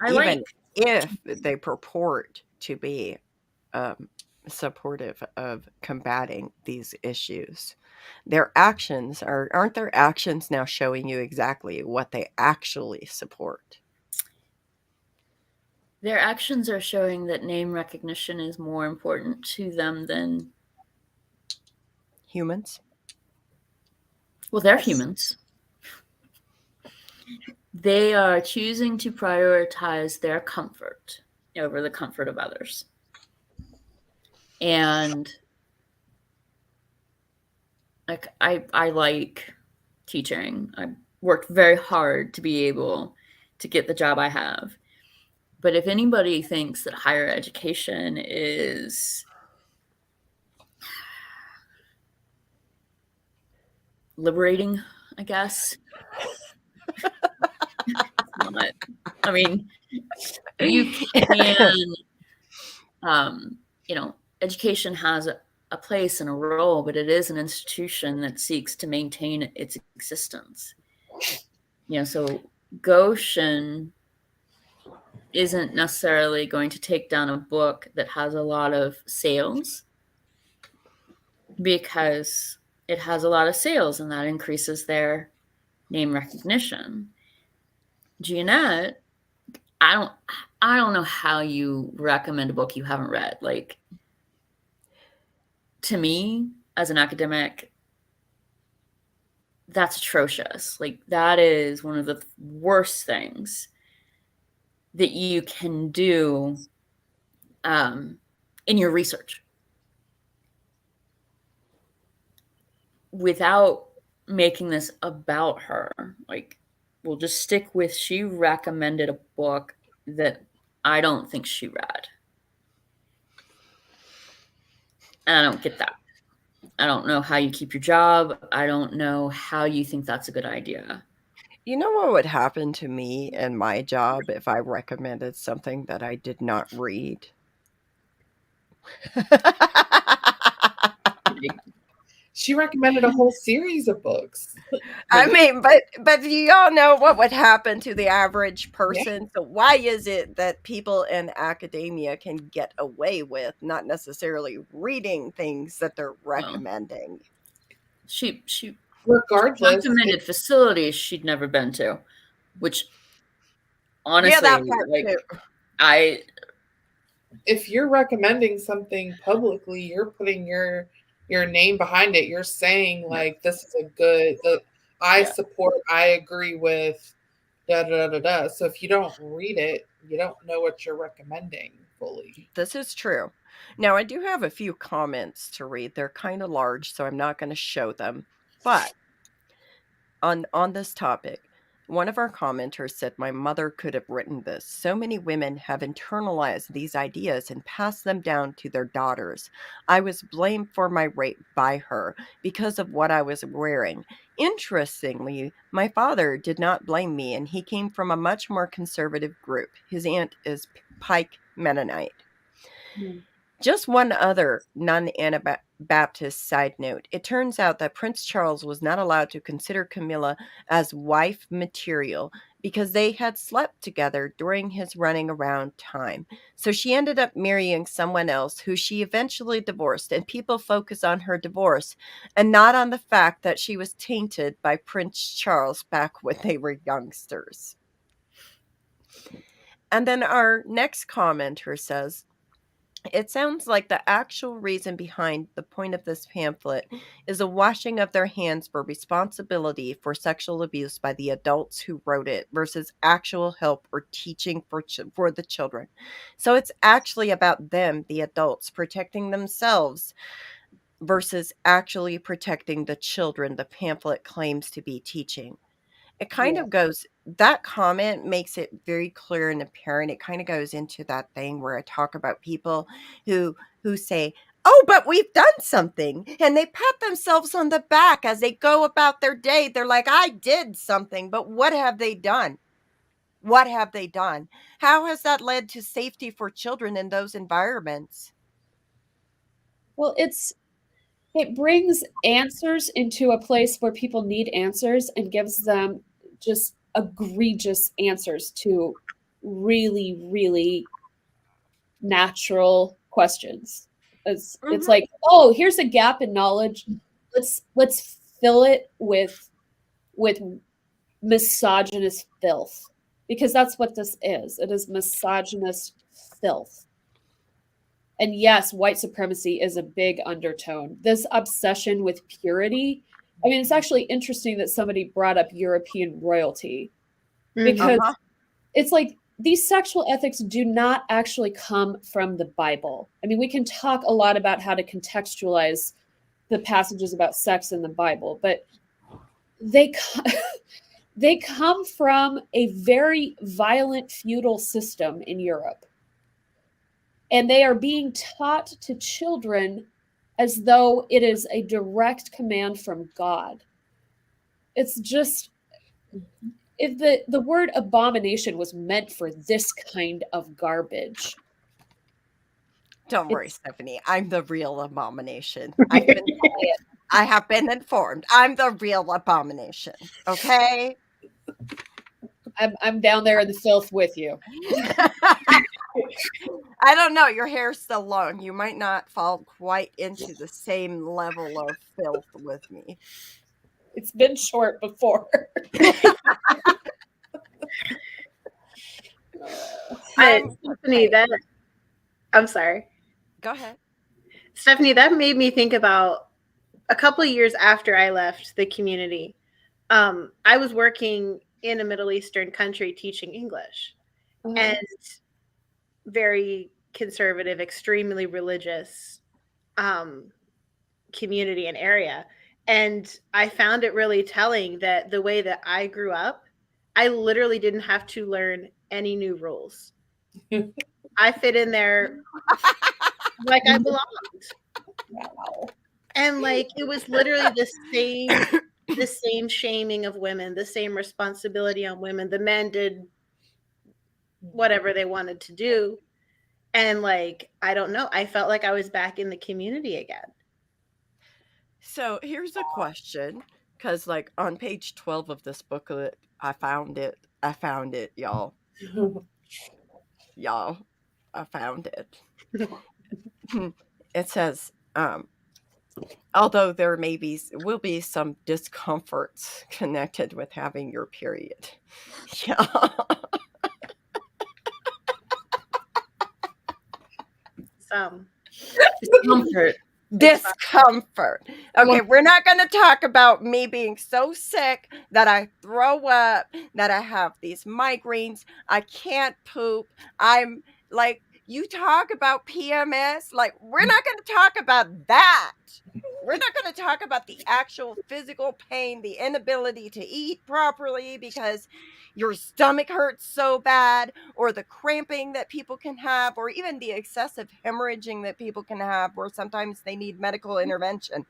Even if they purport to be supportive of combating these issues, their actions aren't their actions now showing you exactly what they actually support? Their actions are showing that name recognition is more important to them than humans. Well, they're humans. They are choosing to prioritize their comfort over the comfort of others. And like I like teaching. I worked very hard to be able to get the job I have. But if anybody thinks that higher education is liberating, I guess. It's not. I mean, you can, education has a place and a role, but it is an institution that seeks to maintain its existence. So Goshen isn't necessarily going to take down a book that has a lot of sales because it has a lot of sales and that increases their name recognition. Jeanette, I don't know how you recommend a book you haven't read. Like, to me, as an academic, that's atrocious. Like, that is one of the worst things that you can do in your research without making this about her. Like, we'll just stick with, she recommended a book that I don't think she read. And I don't get that. I don't know how you keep your job. I don't know how you think that's a good idea. You know what would happen to me and my job if I recommended something that I did not read? She recommended a whole series of books. I mean, but you all know what would happen to the average person. So why is it that people in academia can get away with not necessarily reading things that they're recommending? She Regardless, recommended facilities she'd never been to, which honestly, Yeah, that part like, too. if you're recommending something publicly, you're putting your name behind it. You're saying, like, this is a good, I support, I agree with, da da da da. So if you don't read it, you don't know what you're recommending fully. This is true. Now, I do have a few comments to read. They're kind of large, so I'm not going to show them. But on this topic, one of our commenters said, "My mother could have written this. So many women have internalized these ideas and passed them down to their daughters. I was blamed for my rape by her because of what I was wearing. Interestingly, my father did not blame me, and he came from a much more conservative group. His aunt is Pike Mennonite." Just one other non-Anabaptist side note. It turns out that Prince Charles was not allowed to consider Camilla as wife material because they had slept together during his running around time. So she ended up marrying someone else who she eventually divorced, and people focus on her divorce and not on the fact that she was tainted by Prince Charles back when they were youngsters. And then our next commenter says, "It sounds like the actual reason behind the point of this pamphlet is a washing of their hands for responsibility for sexual abuse by the adults who wrote it versus actual help or teaching for the children. So it's actually about them, the adults, protecting themselves versus actually protecting the children the pamphlet claims to be teaching." It kind of goes, that comment makes it very clear and apparent. It kind of goes into that thing where I talk about people who say, "Oh, but we've done something," and they pat themselves on the back as they go about their day. They're like, "I did something," but what have they done? What have they done? How has that led to safety for children in those environments? Well, it brings answers into a place where people need answers and gives them just egregious answers to really, really natural questions. It's like, oh, here's a gap in knowledge. Let's fill it with misogynist filth, because that's what this is. It is misogynist filth. And yes, white supremacy is a big undertone. This obsession with purity. I mean, it's actually interesting that somebody brought up European royalty, because it's like these sexual ethics do not actually come from the Bible. I mean, we can talk a lot about how to contextualize the passages about sex in the Bible, but they come from a very violent feudal system in Europe. And they are being taught to children as though it is a direct command from God. It's just, if the word abomination was meant for this kind of garbage. Don't worry, Stephanie. I'm the real abomination. I have been informed. I'm the real abomination. Okay? I'm down there in the filth with you. I don't know. Your hair's still long. You might not fall quite into the same level of filth with me. It's been short before. I'm- Stephanie, I'm sorry. Go ahead. Stephanie, that made me think about a couple of years after I left the community. I was working in a Middle Eastern country teaching English, and very conservative, extremely religious community and area. And I found it really telling that the way that I grew up, I literally didn't have to learn any new rules. I fit in there like I belonged. Wow. And like it was literally the same shaming of women, the same responsibility on women. The men did whatever they wanted to do. And like, I don't know, I felt like I was back in the community again. So here's a question, because like on page 12 of this booklet, I found it, y'all. Y'all, I found it. It says, although there will be some discomforts connected with having your period. Yeah. Some Discomfort. Discomfort. Okay, we're not going to talk about me being so sick that I throw up, that I have these migraines, I can't poop. I'm like, you talk about PMS, like, we're not going to talk about that. We're not going to talk about the actual physical pain, the inability to eat properly because your stomach hurts so bad, or the cramping that people can have, or even the excessive hemorrhaging that people can have, where sometimes they need medical intervention.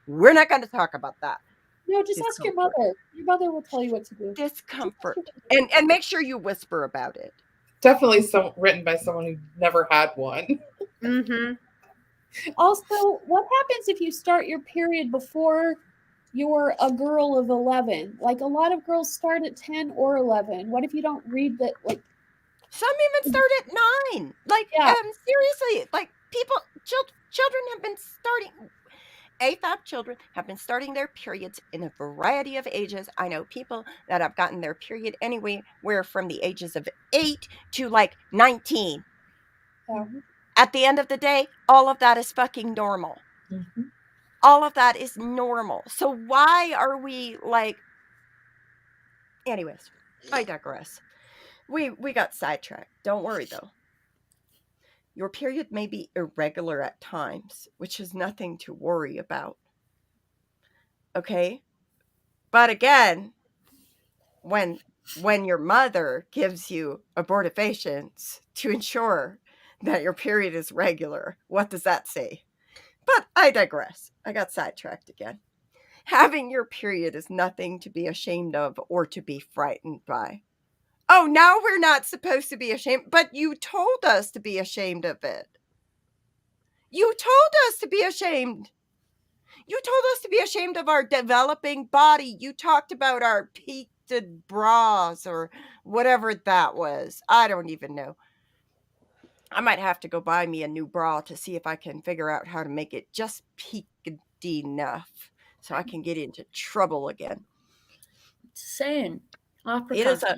We're not going to talk about that. No, just ask your mother. Your mother will tell you what to do. Discomfort. And make sure you whisper about it. Definitely written by someone who never had one. Mm-hmm. Also, what happens if you start your period before you're a girl of 11? Like a lot of girls start at 10 or 11. What if you don't read that? Like some even start at 9. Like, yeah. Seriously, like children have been starting. AFAB children have been starting their periods in a variety of ages. I know people that have gotten their period anywhere from the ages of 8 to like 19. Mm-hmm. At the end of the day, all of that is fucking normal. Mm-hmm. All of that is normal. So why are we like... Anyways, I digress. We got sidetracked. Don't worry though. Your period may be irregular at times, which is nothing to worry about. Okay? But again, when your mother gives you abortifacients to ensure that your period is regular, what does that say? But I digress. I got sidetracked again. Having your period is nothing to be ashamed of or to be frightened by. Oh, now we're not supposed to be ashamed, but you told us to be ashamed of it. You told us to be ashamed. You told us to be ashamed of our developing body. You talked about our peaked bras or whatever that was. I don't even know. I might have to go buy me a new bra to see if I can figure out how to make it just peaked enough so I can get into trouble again. Insane. It is a...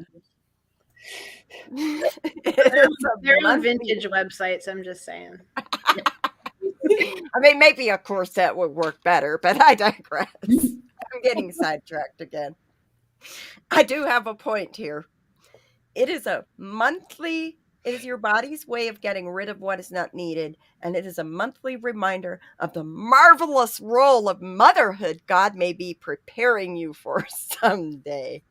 They're on vintage websites, I'm just saying. I mean, maybe a corset would work better, but I digress. I'm getting sidetracked again. I do have a point here. It is your body's way of getting rid of what is not needed, and it is a monthly reminder of the marvelous role of motherhood God may be preparing you for someday.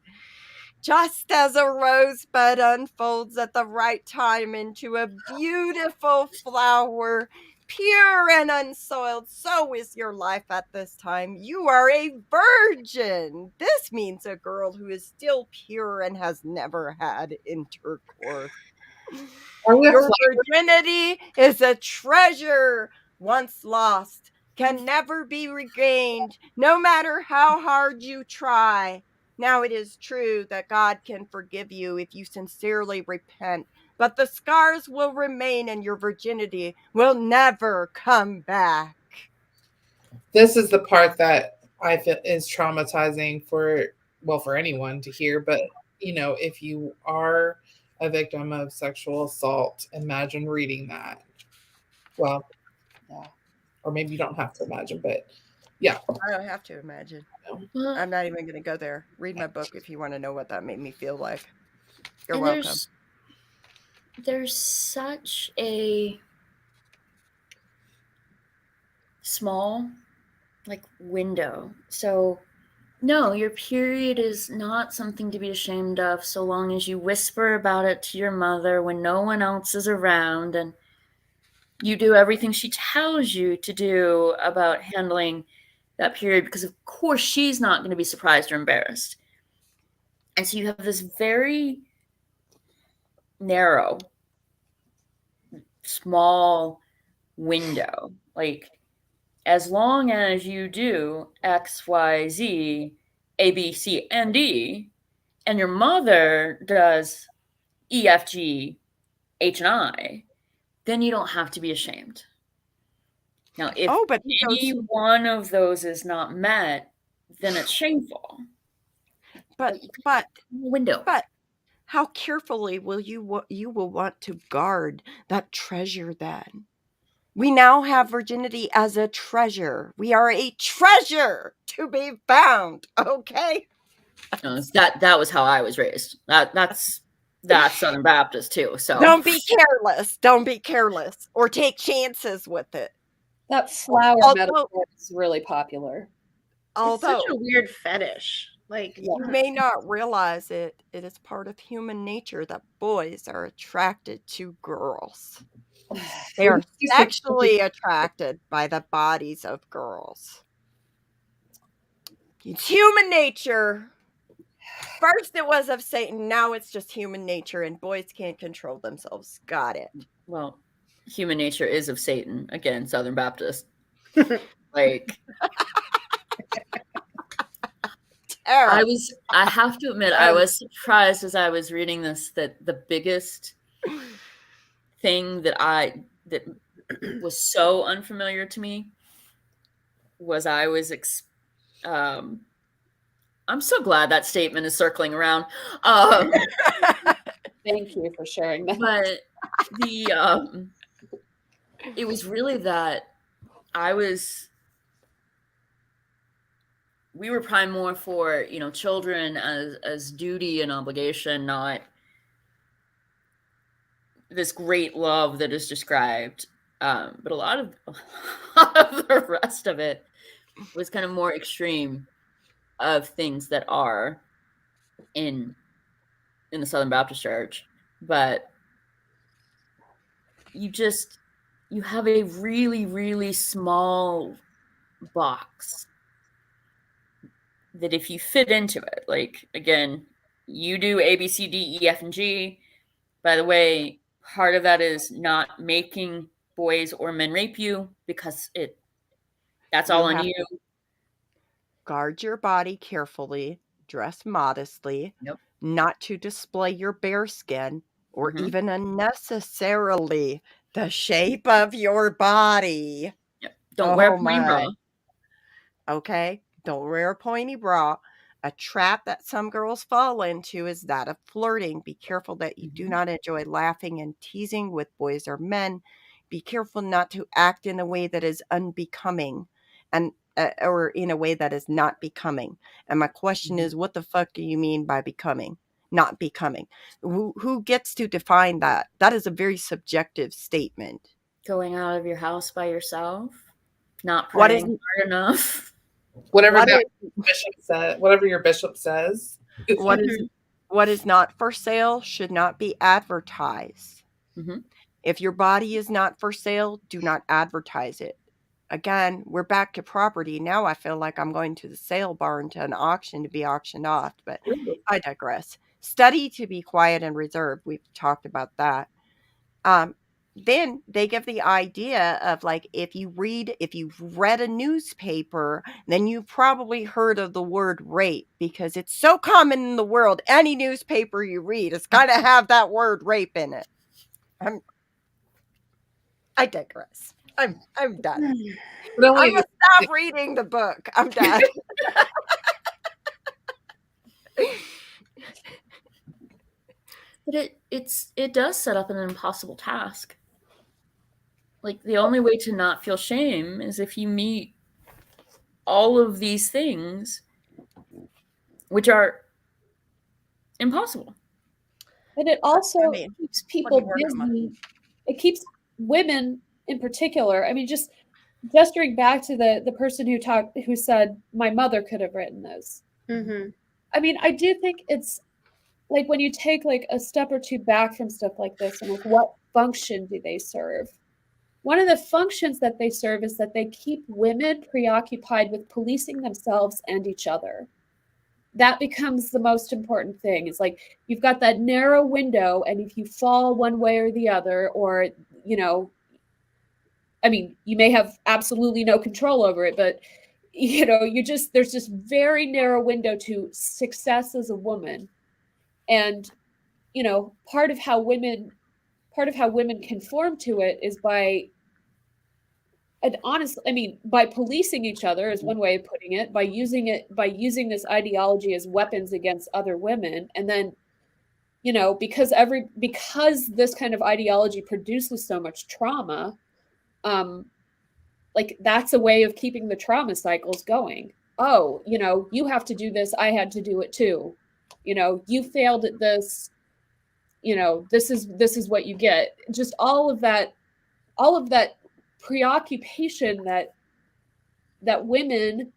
Just as a rosebud unfolds at the right time into a beautiful flower, pure and unsoiled, so is your life at this time. You are a virgin. This means a girl who is still pure and has never had intercourse. Your virginity is a treasure once lost, can never be regained, no matter how hard you try. Now it is true that God can forgive you if you sincerely repent, but the scars will remain and your virginity will never come back. This is the part that I feel is traumatizing for anyone to hear. But, if you are a victim of sexual assault. Imagine reading that. Well, Yeah. or maybe you don't have to imagine, but yeah. I don't have to imagine. Well, I'm not even going to go there. Read my book if you want to know what that made me feel like. You're and welcome. there's such a small like window. So no, your period is not something to be ashamed of so long as you whisper about it to your mother when no one else is around, and you do everything she tells you to do about handling that period, because of course she's not going to be surprised or embarrassed. And so you have this very narrow, small window. Like, as long as you do X, Y, Z, A, B, C, and D, and your mother does E, F, G, H, and I, then you don't have to be ashamed. Now, if but any one of those is not met, then it's shameful. but Window. But how carefully will you will want to guard that treasure then? We now have virginity as a treasure. We are a treasure to be found, okay? That was how I was raised. That's Southern Baptist too. So don't be careless. Don't be careless or take chances with it. That flower metaphor is really popular. It's such a weird fetish. Like, you may not realize it. It is part of human nature that boys are attracted to girls. They are sexually attracted by the bodies of girls. It's human nature. First it was of Satan, now it's just human nature, and boys can't control themselves. Got it. Well, human nature is of Satan. Again, Southern Baptist. Like, I have to admit, I was surprised as I was reading this that the biggest thing that was so unfamiliar to me was I'm so glad that statement is circling around. Thank you for sharing that. But it was really that we were primed more for, children as duty and obligation, not this great love that is described. But a lot of the rest of it was kind of more extreme of things that are in the Southern Baptist Church. But you have a really, really small box that if you fit into it, like, again, you do A, B, C, D, E, F, and G. By the way, part of that is not making boys or men rape you, because that's all on you. Guard your body carefully, dress modestly, not to display your bare skin or even unnecessarily the shape of your body. Don't wear a pointy bra. Okay, don't wear a pointy bra. A trap that some girls fall into is that of flirting. Be careful that you do not enjoy laughing and teasing with boys or men. Be careful not to act in a way that is unbecoming and or in a way that is not becoming. And my question is, what the fuck do you mean by becoming? Not becoming. Who gets to define that? That is a very subjective statement. Going out of your house by yourself, not praying hard enough. Whatever your bishop says. What is not for sale should not be advertised. If your body is not for sale, do not advertise it. Again, we're back to property. Now I feel like I'm going to the sale barn to an auction to be auctioned off, but I digress. Study to be quiet and reserved. We've talked about that. Then they give the idea of, like, if you've read a newspaper, then you've probably heard of the word rape, because it's so common in the world. Any newspaper you read is going to have that word rape in it. I digress. I'm done. I'm going to stop reading the book. I'm done. But it does set up an impossible task. Like, the only way to not feel shame is if you meet all of these things, which are impossible. And it also I mean, keeps people what do you want? busy. It keeps women in particular. I mean, just gesturing back to the person who said my mother could have written this. Mm-hmm. I mean, I do think it's like when you take like a step or two back from stuff like this and like what function do they serve? One of the functions that they serve is that they keep women preoccupied with policing themselves and each other. That becomes the most important thing. It's like you've got that narrow window, and if you fall one way or the other, or, you know, I mean, you may have absolutely no control over it, but, you know, there's this very narrow window to success as a woman. And, you know, part of how women conform to it is by, and honestly, I mean, by policing each other is one way of putting it, by using this ideology as weapons against other women. And then, you know, because this kind of ideology produces so much trauma, like that's a way of keeping the trauma cycles going. Oh, you know, you have to do this, I had to do it too. You know, you failed at this, you know, this is what you get. Just all of that preoccupation that women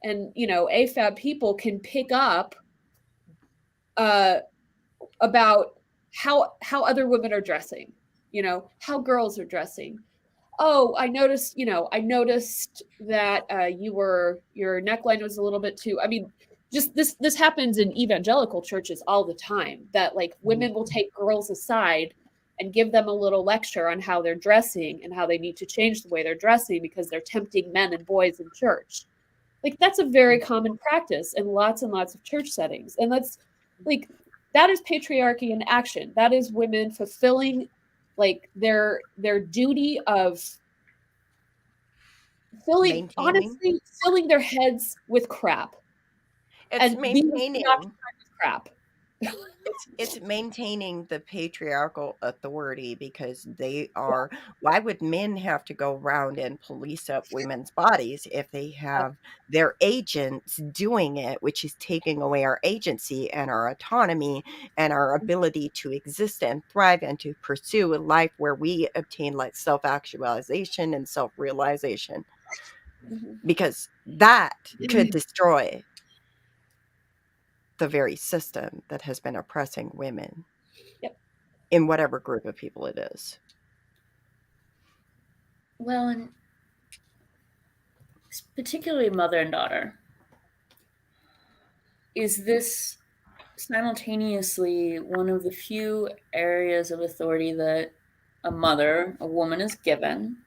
and, you know, AFAB people can pick up about how other women are dressing, you know, how girls are dressing. Oh, I noticed that your neckline was a little bit too. I mean, just this happens in evangelical churches all the time, that like women will take girls aside and give them a little lecture on how they're dressing and how they need to change the way they're dressing because they're tempting men and boys in church. Like that's a very common practice in lots and lots of church settings. And that's like, that is patriarchy in action. That is women fulfilling like their duty of filling their heads with crap. It's And being maintaining preoccupied with crap. it's maintaining the patriarchal authority, because they are, why would men have to go around and police up women's bodies if they have their agents doing it, which is taking away our agency and our autonomy and our ability to exist and thrive and to pursue a life where we obtain like self-actualization and self-realization, because that could destroy the very system that has been oppressing women in whatever group of people it is. Well, and particularly mother and daughter, is this simultaneously one of the few areas of authority that a woman is given,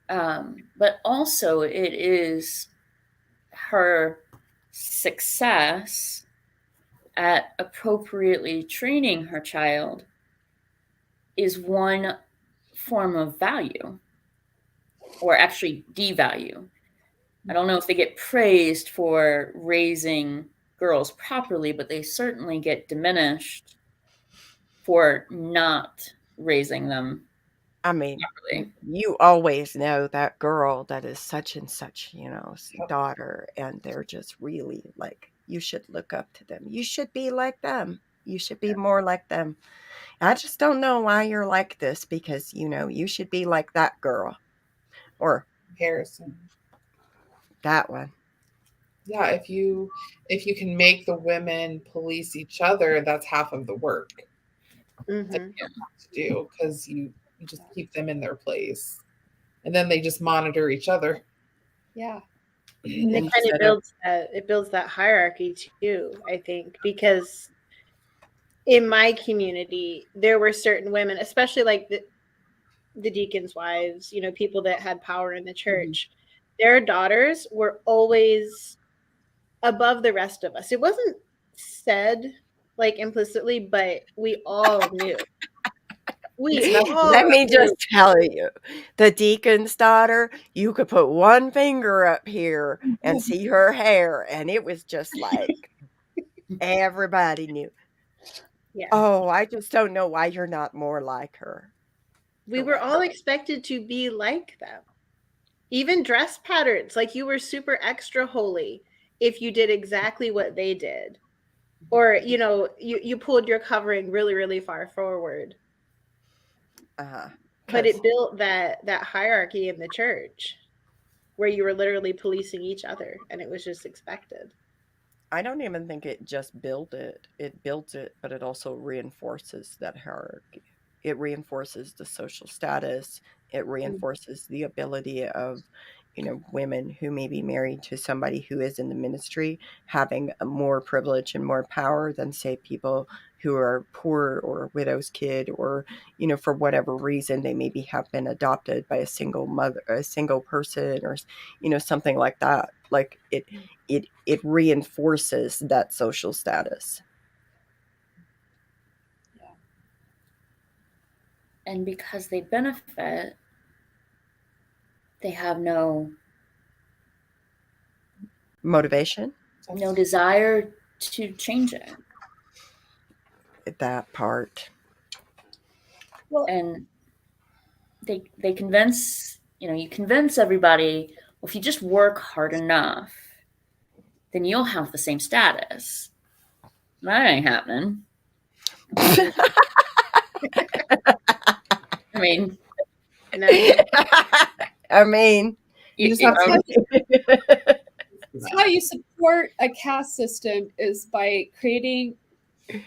but also it is her success at appropriately training her child is one form of value, or actually devalue. I don't know if they get praised for raising girls properly, but they certainly get diminished for not raising them. I mean, properly. You always know that girl that is such and such, you know, daughter, and they're just really like, you should look up to them. You should be like them. You should be more like them. I just don't know why you're like this, because, you know, you should be like that girl. Or comparison. That one. Yeah, if you can make the women police each other, that's half of the work that you have to do, because you just keep them in their place, and then they just monitor each other. Yeah. And it kind of builds that hierarchy too, I think, because in my community there were certain women, especially like the deacons' wives, you know, people that had power in the church. Their daughters were always above the rest of us. It wasn't said like implicitly, but we all knew. Let me just tell you, the deacon's daughter, you could put one finger up here and see her hair, and it was just like everybody knew. Yeah. Oh, I just don't know why you're not more like her. We were all expected to be like them. Even dress patterns, like you were super extra holy if you did exactly what they did. Or, you pulled your covering really, really far forward. But it built that hierarchy in the church where you were literally policing each other, and it was just expected. I don't even think it just built it. It built it, but it also reinforces that hierarchy. It reinforces the social status. It reinforces the ability of, women who may be married to somebody who is in the ministry having more privilege and more power than, say, people who are poor or widow's kid, or, for whatever reason, they maybe have been adopted by a single mother, a single person, or, something like that. Like it reinforces that social status. Yeah. And because they benefit, they have no Motivation, desire to change it. that part. Well, And they convince, you convince everybody, well, if you just work hard enough, then you'll have the same status. That ain't happening. I mean, No. I mean, You just have to. how you support a caste system is by creating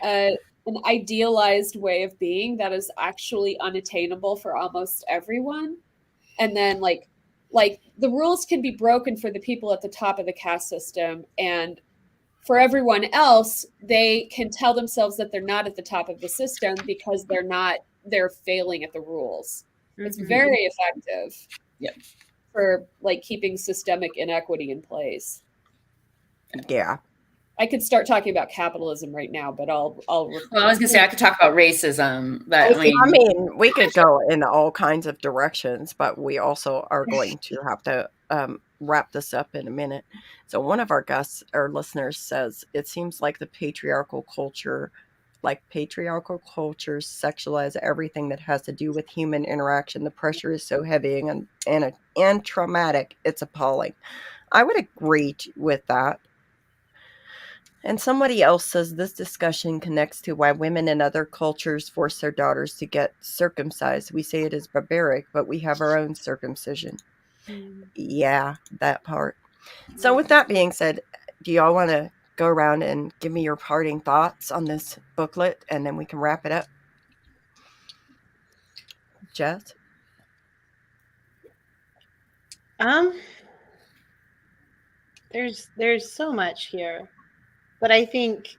an idealized way of being that is actually unattainable for almost everyone. And then like the rules can be broken for the people at the top of the caste system, and for everyone else, they can tell themselves that they're not at the top of the system because they're failing at the rules. It's very effective. Yep. For like keeping systemic inequity in place. Yeah. I could start talking about capitalism right now, but well, I was gonna say I could talk about racism, but I mean, we could go in all kinds of directions, but we also are going to have to wrap this up in a minute. So one of our guests or listeners says it seems like patriarchal cultures sexualize everything that has to do with human interaction. The pressure is so heavy and traumatic. It's appalling. I would agree with that. And somebody else says this discussion connects to why women in other cultures force their daughters to get circumcised. We say it is barbaric, but we have our own circumcision. Yeah, that part. So with that being said, do y'all want to go around and give me your parting thoughts on this booklet, and then we can wrap it up? Jess? There's so much here, but I think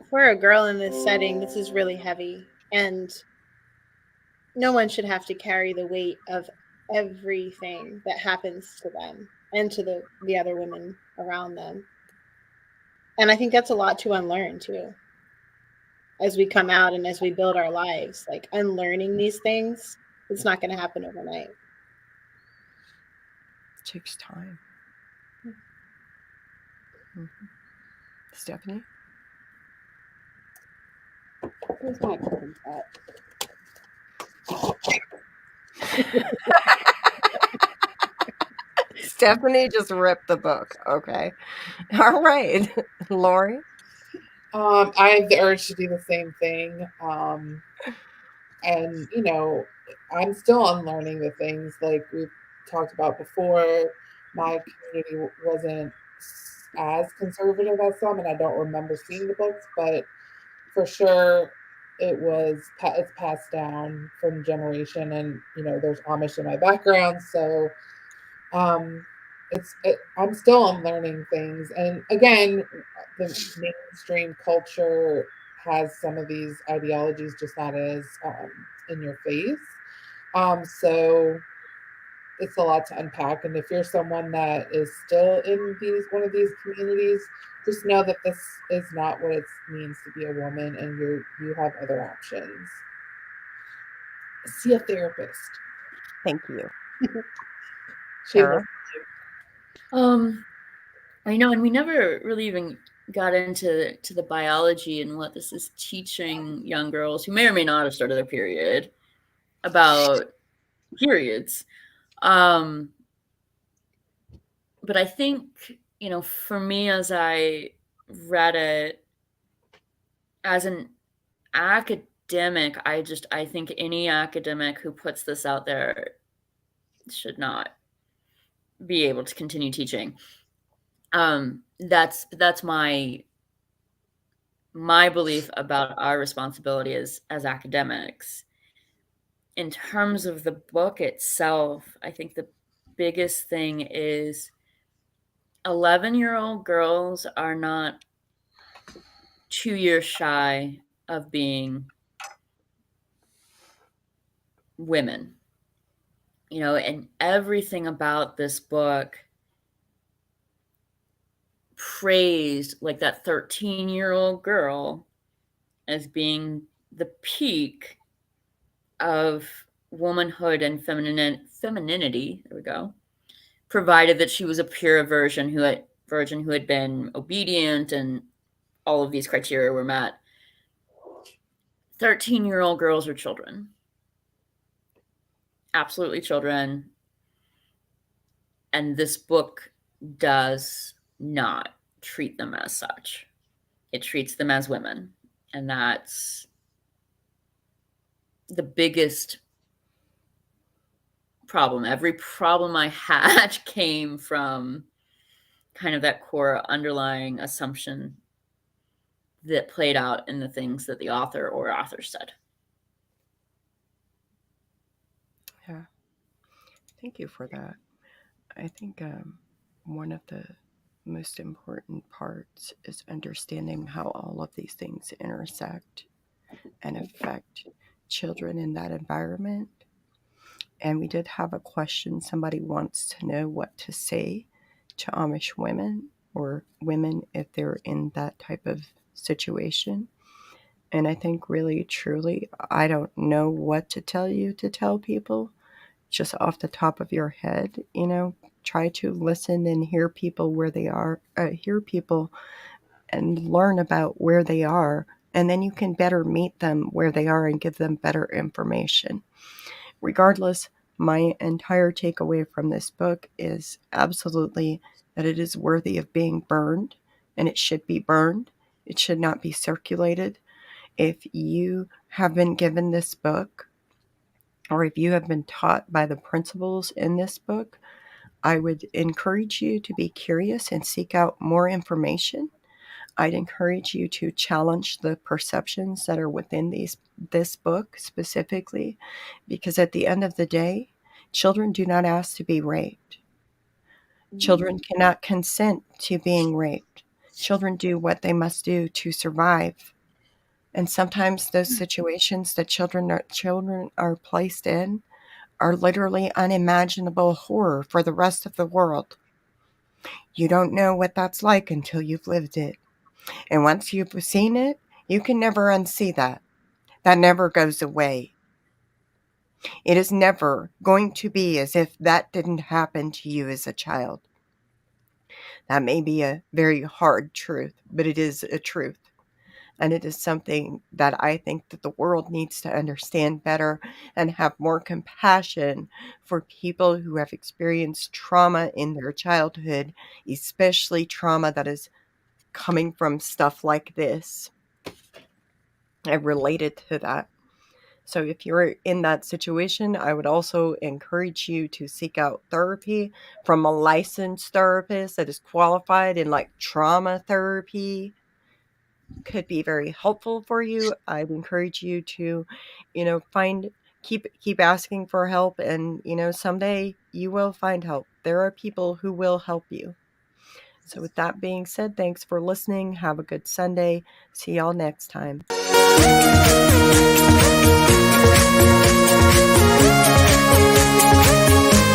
for a girl in this setting, this is really heavy, and no one should have to carry the weight of everything that happens to them and to the other women around them. And I think that's a lot to unlearn too. As we come out and as we build our lives, like unlearning these things, it's not going to happen overnight. It takes time. Stephanie? Here's my parting thought. Stephanie just ripped the book. Okay. All right. Lori? I have the urge to do the same thing. And, I'm still unlearning the things like we've talked about before. My community wasn't as conservative as some, and I don't remember seeing the books, but for sure it's passed down from generation. And, there's Amish in my background. So I'm still unlearning things. And again, the mainstream culture has some of these ideologies just not as in your face. So it's a lot to unpack. And if you're someone that is still in one of these communities, just know that this is not what it means to be a woman, and you have other options. See a therapist. Thank you. Sarah? and we never really even got into the biology and what this is teaching young girls who may or may not have started their period about periods. But I think, for me, as I read it as an academic, I think any academic who puts this out there should not be able to continue teaching. That's my belief about our responsibility as academics. In terms of the book itself, I think the biggest thing is 11-year-old girls are not 2 years shy of being women. And everything about this book praised like that 13-year-old girl as being the peak of womanhood and femininity. There we go. Provided that she was a pure virgin who had been obedient and all of these criteria were met. 13-year-old girls are children. Absolutely children. And this book does not treat them as such. It treats them as women. And that's the biggest problem. Every problem I had came from kind of that core underlying assumption that played out in the things that the author or authors said. Yeah. Thank you for that. I think one of the most important parts is understanding how all of these things intersect and affect children in that environment. And we did have a question. Somebody wants to know what to say to Amish women or women if they're in that type of situation. And I think really, truly, I don't know what to tell you to tell people just off the top of your head. Try to listen and hear people where they are, hear people and learn about where they are. And then you can better meet them where they are and give them better information. Regardless, my entire takeaway from this book is absolutely that it is worthy of being burned, and it should be burned. It should not be circulated. If you have been given this book, or if you have been taught by the principles in this book, I would encourage you to be curious and seek out more information. I'd encourage you to challenge the perceptions that are within this book specifically, because at the end of the day, children do not ask to be raped. Children cannot consent to being raped. Children do what they must do to survive. And sometimes those situations that children are placed in are literally unimaginable horror for the rest of the world. You don't know what that's like until you've lived it. And once you've seen it, you can never unsee that. That never goes away. It is never going to be as if that didn't happen to you as a child. That may be a very hard truth, but it is a truth. And it is something that I think that the world needs to understand better and have more compassion for people who have experienced trauma in their childhood, especially trauma that is coming from stuff like this. I related to that. So if you're in that situation, I would also encourage you to seek out therapy from a licensed therapist that is qualified in like trauma therapy. Could be very helpful for you. I'd encourage you to, keep asking for help, and someday you will find help. There are people who will help you. So with that being said, thanks for listening. Have a good Sunday. See y'all next time.